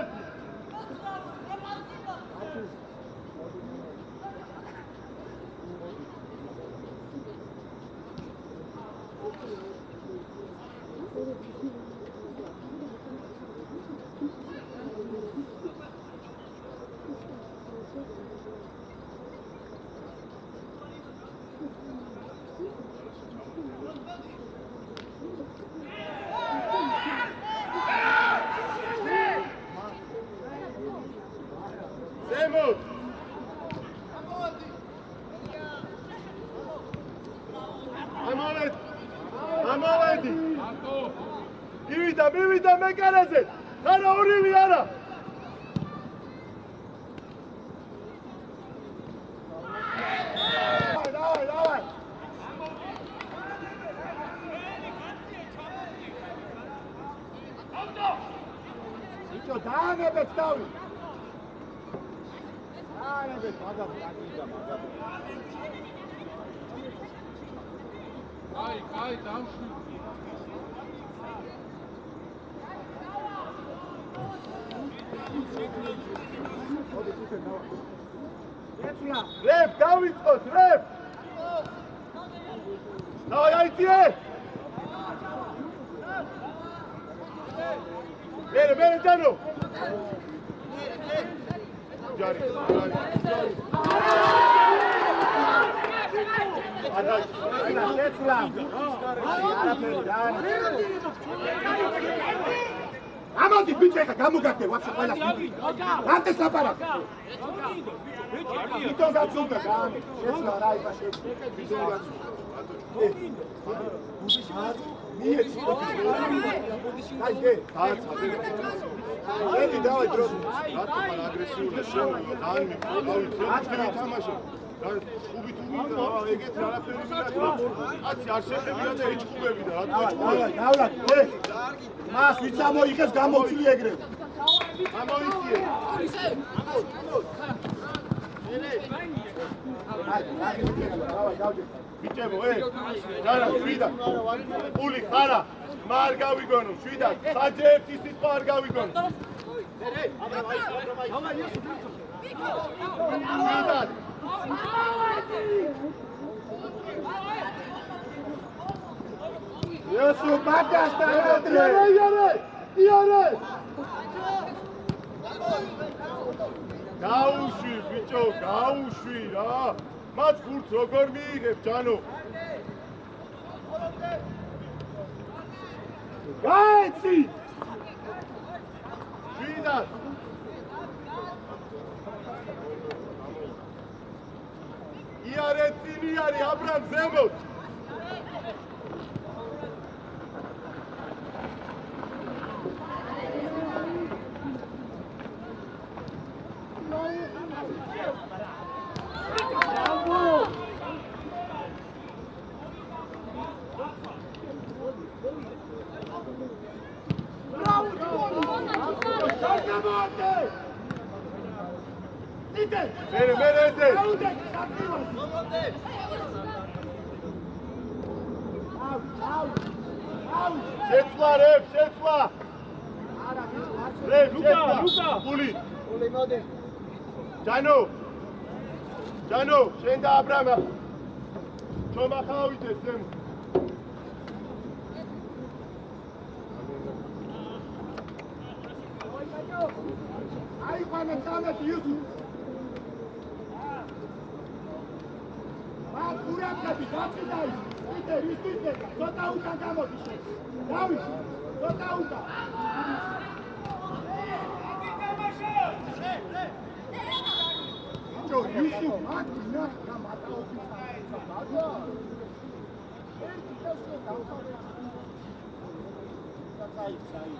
Zemut! Amoledi! Mivida, mekaneze! Ara orili ara! Давай! Ичо, დაანებეთ თავი! კაი, დამშვი. Rep, დავიწყოთ, rep! დავай, აიწიე! მერე, ჯანო! ჯარი. ამოდი ბიჭო ეხა გამოგაგდე ვაფშე ყველას რანდეს ლაპარაკ თვითონ გაწუნდა შეცვლა რა იფა შეცვლა მიეცი აი გე ედი დავაი დრო რატომ არ აგრესიულია შემოვა ძალიან მიყავი თამაში ხუბი თუ მინდა ეგეთ არაფერი მინდა კაცი არ შეხედია და ეჭუბები და რატო ეჭუბები დავლა მას ვიც ამოიღეს გამოვცილი ეგრე ამოიწიე ბიჭებო ჯარა შვიდა პული ხარა მარ გავიგონო შვიდა საჯეერთი სიტყვა არ გავიგონო შვიდა იესო ბაკასტა იარე გაუშვი ბიჭო გაუშვი რა მათ გურთ როგორ მიიღებ ჯანო გაიცი შვიდა იარე წინი არის აბრამ ზემოთ გამოვარდე! იდე! მე ედე! აუდე, საფილოს! აუ! შეცვლა რებ, შეცვლა! რებ, შეცვლა! გული! გული მოდი. ჯანო, შენ და აბრამა. ჩომა ხავიდეს ზემო. აი ხანა წამეთ იუსუფ. მაგ ურაკები გაწიდა ის. იდე, ისტიდე, ცოტა უკან გამოდი შენ. დავი, ცოტა უკან. ჯო იუსუფ, მაგ ნა გამატაობი. მაგა. ერთი დასო დავხარე. საი.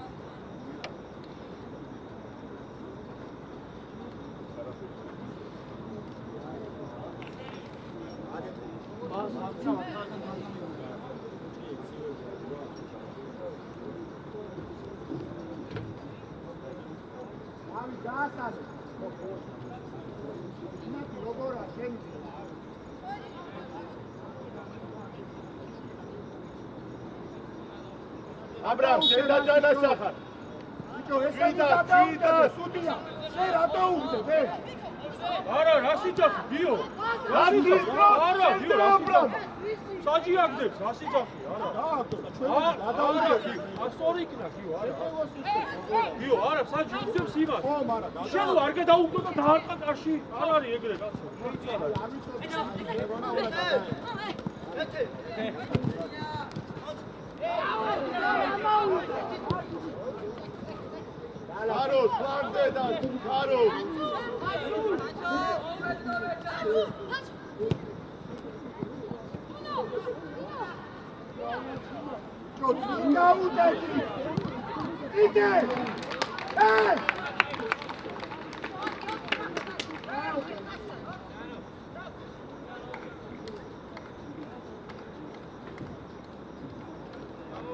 ამი დაასწავლე. ნაკი როგორა შენ? აბრამ, შენ და ჯანაშა ხარ. ბიჭო, ესე დაუვიდე, სუდია. შენ რატო უვიდე? არა, რასი ჯახი, გიო? რასი ჯახი? არა, გიო, აბრამ. საჯი აგდებს, რასი ჯახი, არა. გადავიდე. ასორი იქნა, გიო, არა. გიო, არა, საჯი უძებს იმას. ო, მარა, შენ არ გადაუგდო და დაარტყა კარში. არ არის ეგრე, კაცო. კაროს, ფლანგზე და კაროს. ჯო, დაუდე. იდე.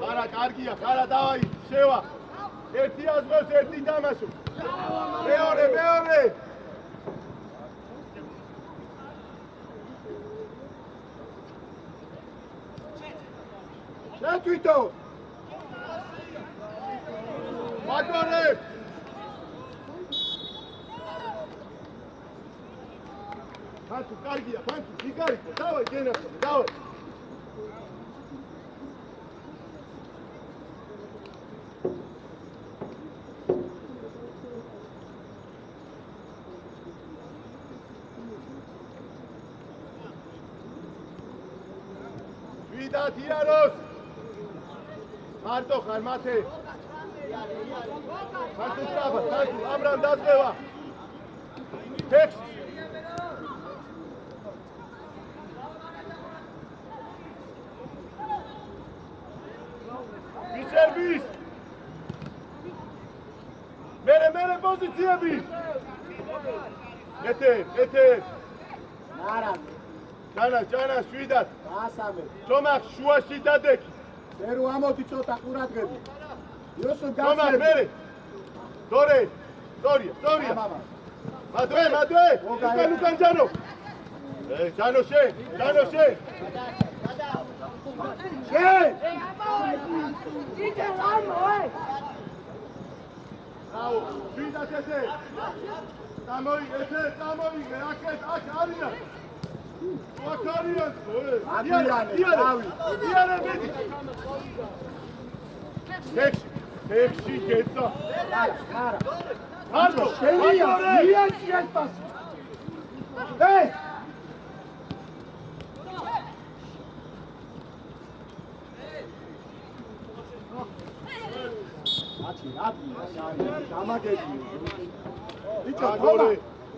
არა, კარგია, ხარა დავაი, შევა. ერთი აზღავს, ერთი დამაშო. მეორე. შენ თვითონ. მაგორე. ფანტუ, კარგია, იგარიკო, დავაი, გენახო, დავაი. დიაროს მარტო ხარ მათე მარტო სწრაფა აბრამ დაწყევა ტექს ბიჭერბის მერე პოზიციები ეთე არა ჯანა შვიდად ასამე ჯომახ შუაში დადექი მე რო ამოდი ცოტა ყურადღები იოსო ჯომახ გასწრები მერე სტორია მადვე უკან ჯანო ჯანო შენ იდე ლამო აუ შვიდად ეთე წამოიღე აქ არიან Tekşi geçsa. Hardo. Niye pas? Hey!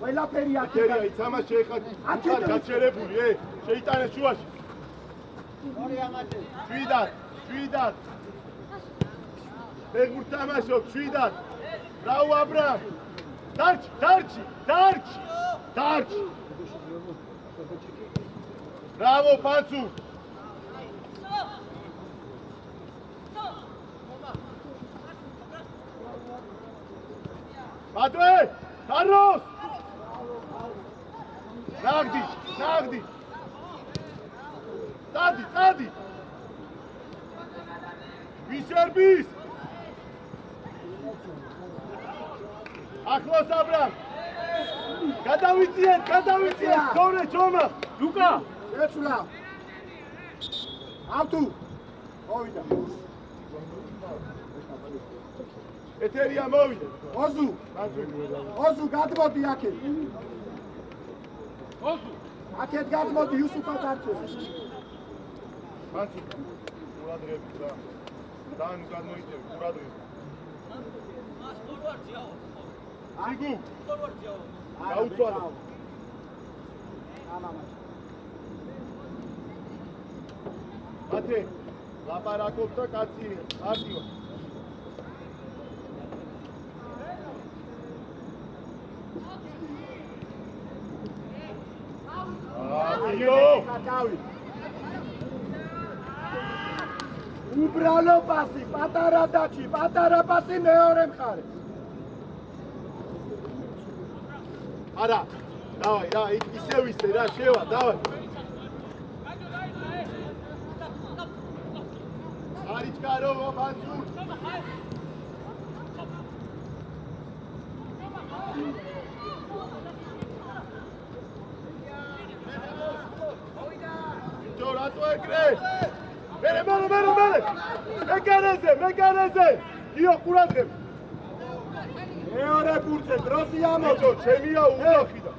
ყველაფერი აქედან იცამა შეეხა გაჩერებული შეიტანე შუაში შვიდად ეგურ თამაშობ შვიდად რაუ აბრამ დარჩი ბრავო პანცუ მატვე კარლოს ნაგდი წადი ვიშერბის ახლოს აბრამ გადავიწიეთ თორე ჩომა ლუკა ეცვლა ავტუ მოვიდა ეთერია მოვიდა ოზუ გადმოდი აქეთ ოზუ აქეთ გადმოდი იუსუფად არჩევს მანცი ყურადღებით რა დან გადმოიწევი ყურადღებით სიგუ გაუწვალე მათე ლაპარაკობს და კაცი არტიო უბრალო პასი, პატარა დაჩი, პატარა პასი მეორე მხარე. არა, დავაი, რა, ისევ ისე რა, შევა, დავაი. არიჩკარო, ბანძუ. ჯო, რატო ეგრე? მერე მეკანეზე იო ყურადღებ მეორე ბურთზე დროსი ბიჭო ამოწო ჩემია უძახი და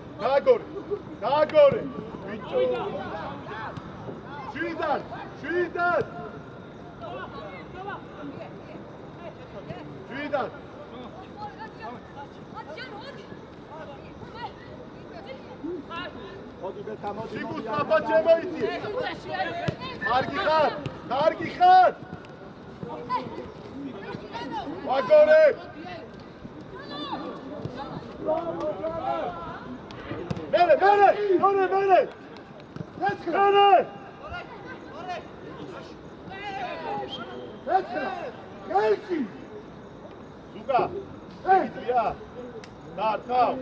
გააგორე ბიჭო შვიდად სიგუს პაპა ჩემოიცი კარგი ხარ ვაგორე მერე გეიცი ზუკა ეიცია დაართავ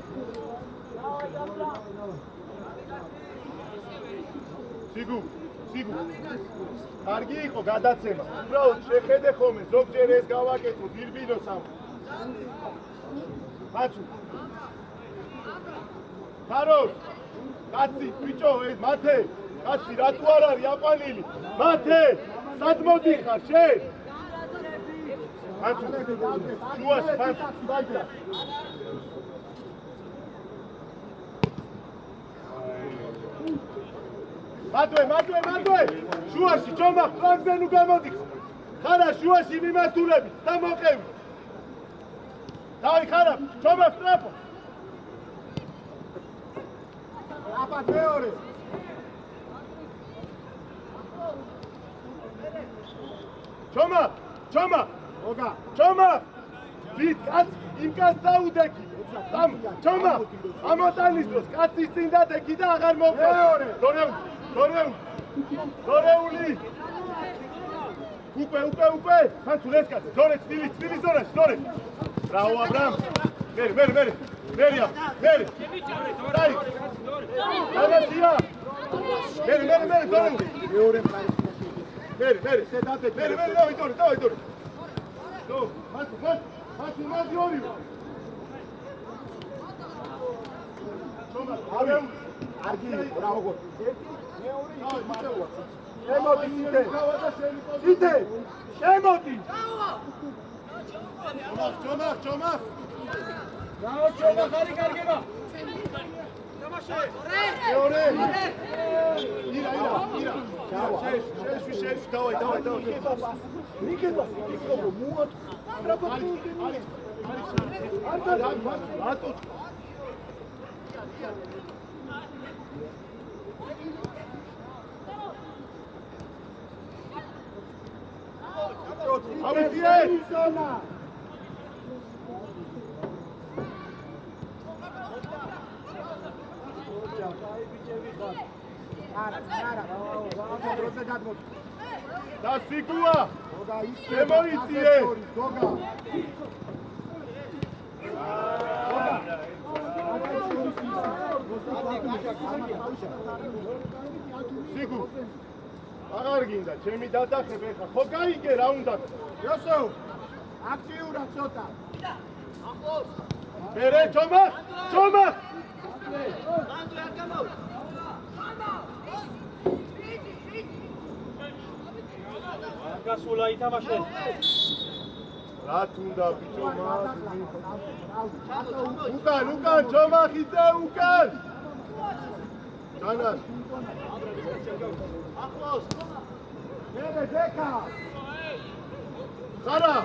სიგუ კარგი იყო გადაცემა უბრალოდ შეხედე ხოლმე ზოგჯერ ეს გავაკეთო დირბინოს ამ ბაცუ კაროს კაცი ბიჭო ეს მათე კაცი რატო არ არის აყვანილი მათე სად მოდიხარ შენ ბაცუ შუაში ბაცუ მადვე შუაში ჯომა ფლანგზე ნუ გამოდიხ ხარა შუაში მიმართულები და მოყევი დავი ხარა ჯომა სტრაფო აბა მეორე ჯომა ვით კაც იმ კაც დაუდექი ჯომა ამოტანის დროს კაცის წინ დადექი და აღარ მოვყევი დორეული უკვე ხანცულ ეს კაცი დორე წილი ზონაში დორე ბრავო აბრამ მერია დაი დავასია მერე დორეული მეორე მხარე მერე დავი დორე დო ხანცულ მაგი ორივე არგი ბრავო შემოდი შემოდი ჯომა ხარი კარგება მეორე ირა შეშ დავაი ნიკება მუატ არის და სიგუა შემოიწიე სიგუ აღარ გინდა ჩემი დადახებ ეხა ხო გაიგე რა უნდა იოსო აქტიურად ცოტა მერე ჩომა გასულა ითამაშე. რა თუნდა ბიჭო უკან ჩომა ხიძე უკან ჯანას ახლოს მერე დეკა ხარა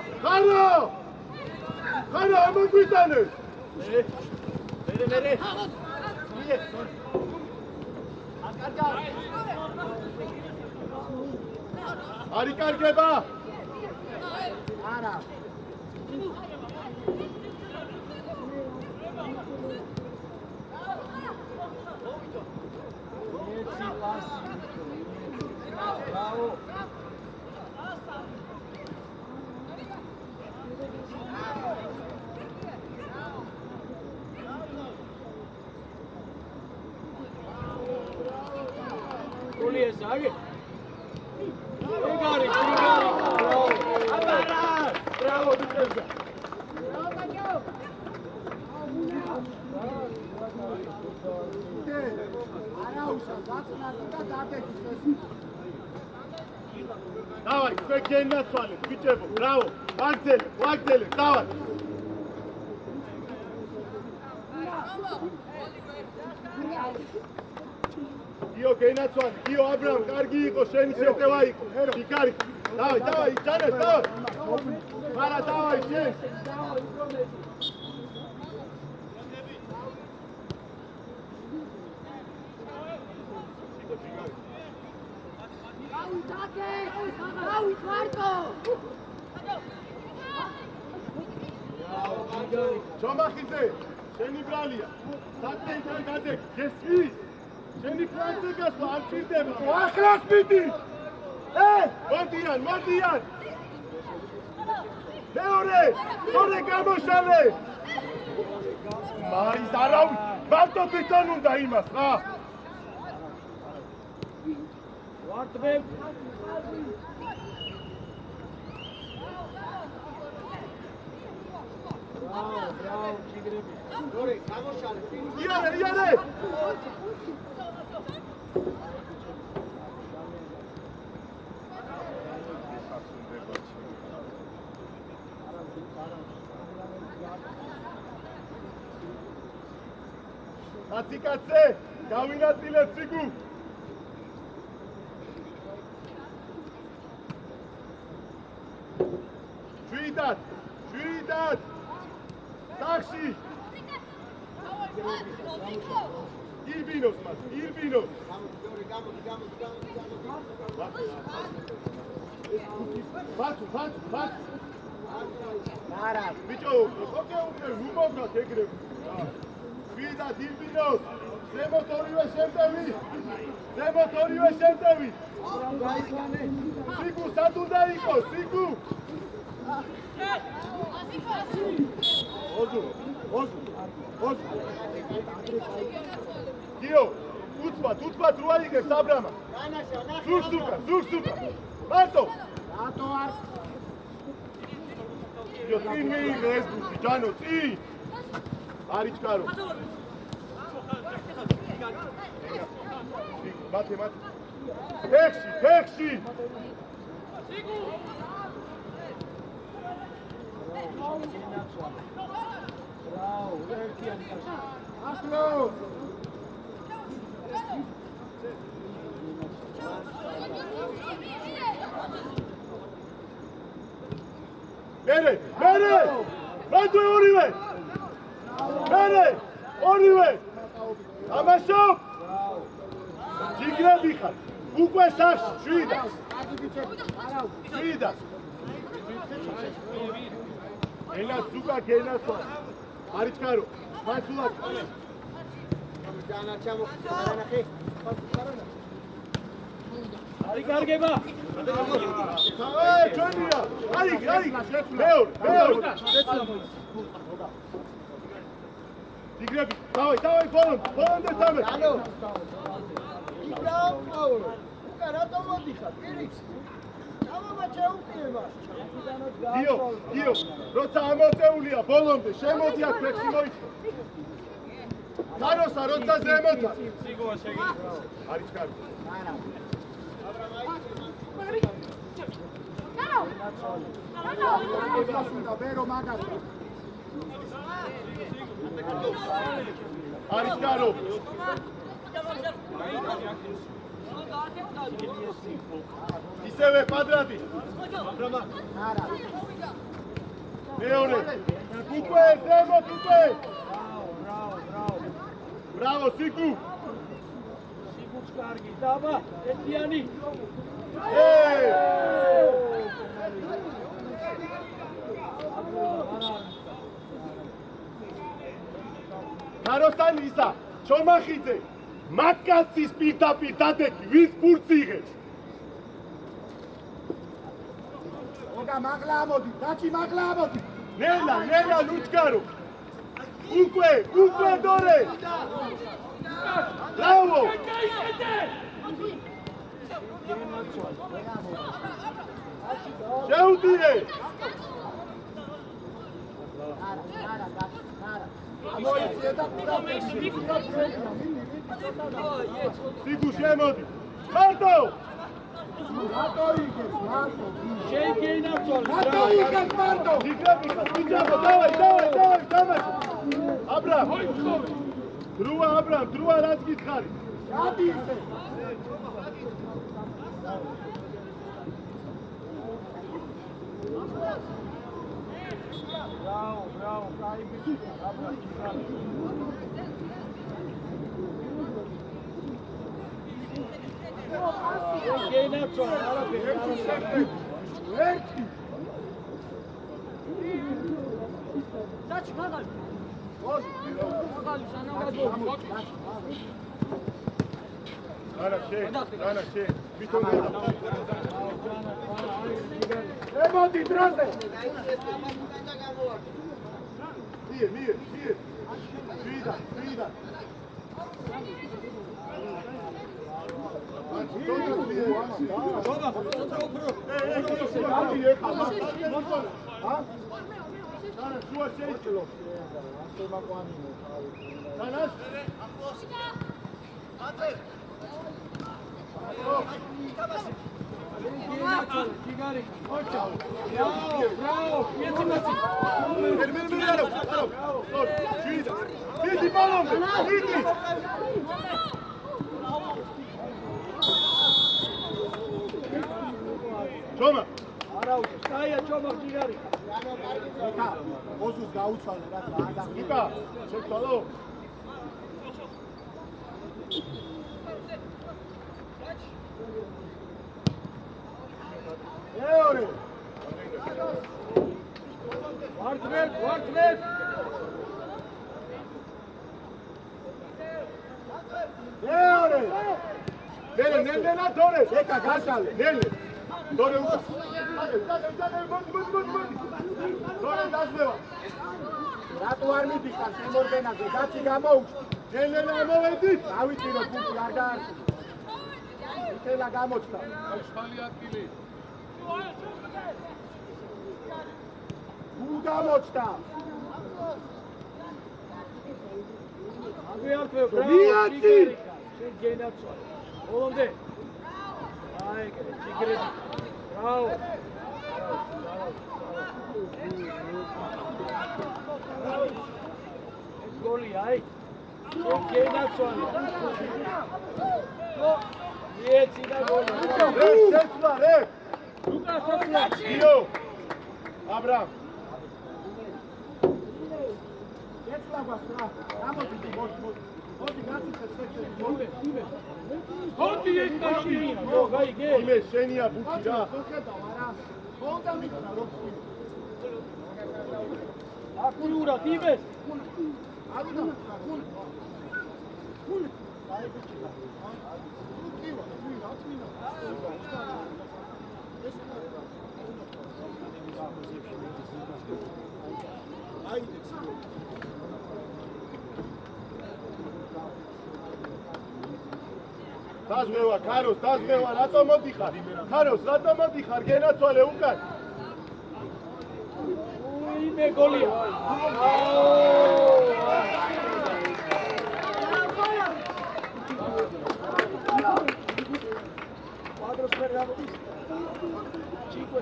ამოგვიტანე მერე არი კარგება არა გოლიეს აგი. ეგარი. ბრავო ბიჭებო არაუშა დაწნადი და დადექის ეს დავაი თქვენ გენაცვალეთ ბიჭებო ბრავო ვაგძელე დავაი გიო გენაცვალე გიო აბრამ კარგი იყო შენი შეტევა იყო იქარი დავაი ჯანეს დავაი მარა დავაი შენ ჩომახიძე შენი ბრალია საქმეთან გადე გესმი შენი ფლანზე გასვლა არ ჭირდება ახლოს მიდი მოდიან მეორე გამოშალე მაის არავი მარტო თვითონ უნდა იმას რა ვარტბე ბრავო ჩიგრები. ორი გამოშალე იარე აციკაცე გავინაწილებ ციგუ შვიდად ტაქსი ირბინოს ბაცუ არა ბიჭო ოკე უმოგდათ ეგრევე შვიდად ირბინოს ზემოთ ორივე შემტევი სიგუ სად უნდა იყოს სიგუ ოზუ გიო უცბად რო აიგებს აბრამა ზურგსუკა მარტო არ გიო წინ მიიღე ეს ბუთი ჯანო წინ არიჩკარო მათე ფექსი ახლოს მერე მათე ორივე ამასო ჯიგრები ხარ უკვე სახში შვიდას ენას ზუკა გენასო არიჩკარო მაცულად ჯანა ჩამოხსნახე არი კარგება. ჩვენია. აი. მეორე. იგრები, დავай, ბოლომდე თამე. ანუ იბრაო უკა რატო მოდიხარ პირიქს ამამა შეუპირება დიო, როცა ამოწეულია ბოლომდე, შემოდი აქ ფექსი მოიწო. გაროსა, როცა ზემოთა. სიგოა შეგიძლია. არის კარგი. ბერო მაგას არის გარო. ისევე კვადრატი. მეორე. უკვე ზემოთ უკვე. ბრავო, სიკუ. სიგუც კარგი, დაბა, ეთიანი. გაროსანი ისა, ჩომახიძე, მაკაცის პირდაპირ დადექი, ვის ფურცი იღებს? ოგა მაგლა ამოდი, დაჩი მაგლა ამოდი. ნელა, ლუჩკარო. უკვე დორე. ბრავო. შეუდირე. ამოიწია და სიგუ შემოდი. მარტო. მარტო იგებს, მარტო. შეიგენაცვალე. მარტო იგებს, მარტო. იგრები, ბიჭო, დავай, თამაში. აბრამ. დროა რაც გითხარი. გადი ისე. Bravo, კაი ბიჭი, აბრამ. შეიგენაცვალე, არაფერი. ერთი. დაჩი მაგალი არა შე ვითომ ემოდი დროზე მიერ ვიდა Toma! Araujo, staia, Toma, Gigari. ოზუს გაუცვალე რა და იკა, შევცვალო. მეორე ვარტვერთ. მეორე ნელენა დორე. ეკა გაშალე ნელე. დორე უკა. მოდი. დორე დაშლევა. რატო არ მიდიხარ შემორდენაზე დაცი გამოუჩ ნელენა ამოვედით. დავიტირო ფუტი არ დაარსი ითელა გამოჩნდა ხალი ადგილი. გულ გამოჩნდა აგვიართვე, მიაცი! შეიგენაცვალე. ბოლომდე. აი, Gigari. Bravo. Goli, ai. Sheiggenacვალე. იეცი და გოლი. შეცვლა რე. უკას შეცვლა. დიო. აბრამ. ეცლა გასრა გამოდი მოდი გაციხეთ შეჭე მოდი ეს მაშინია. გაიგე. იმე შენია ბუქი რა. ხედავ არა ხონდა მითხრა რომ აკულიურა ტიბეს. აუდა კულ აი ბიჭია კივა რაც მინა აი დაზღვევა, ქაროს, დაზღვევა, რატომ მოდიხარ? ქაროს, რატომ მოდიხარ? გენაცვალე უკან. იმე გოლია. კვადროს ვერ გამოდის. ჩიკო.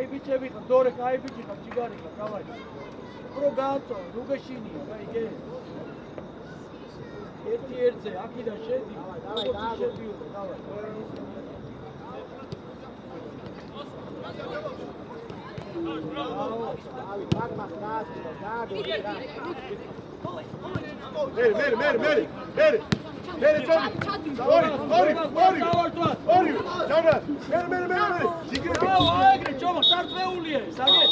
აი ბიჭები ხარ, დორე, აი ბიჭი ხარ, ჯიგარი ხარ, დავაი. პრო გააწო, რუგეშინია, აი გე. ერთ-ერთზე აქიდან შედი, როგორც შედიოდა, დავაი. მერე ორი ჯანა მერე ჯიგრები ეგრე ჩომა სარწმეულია ეს აგე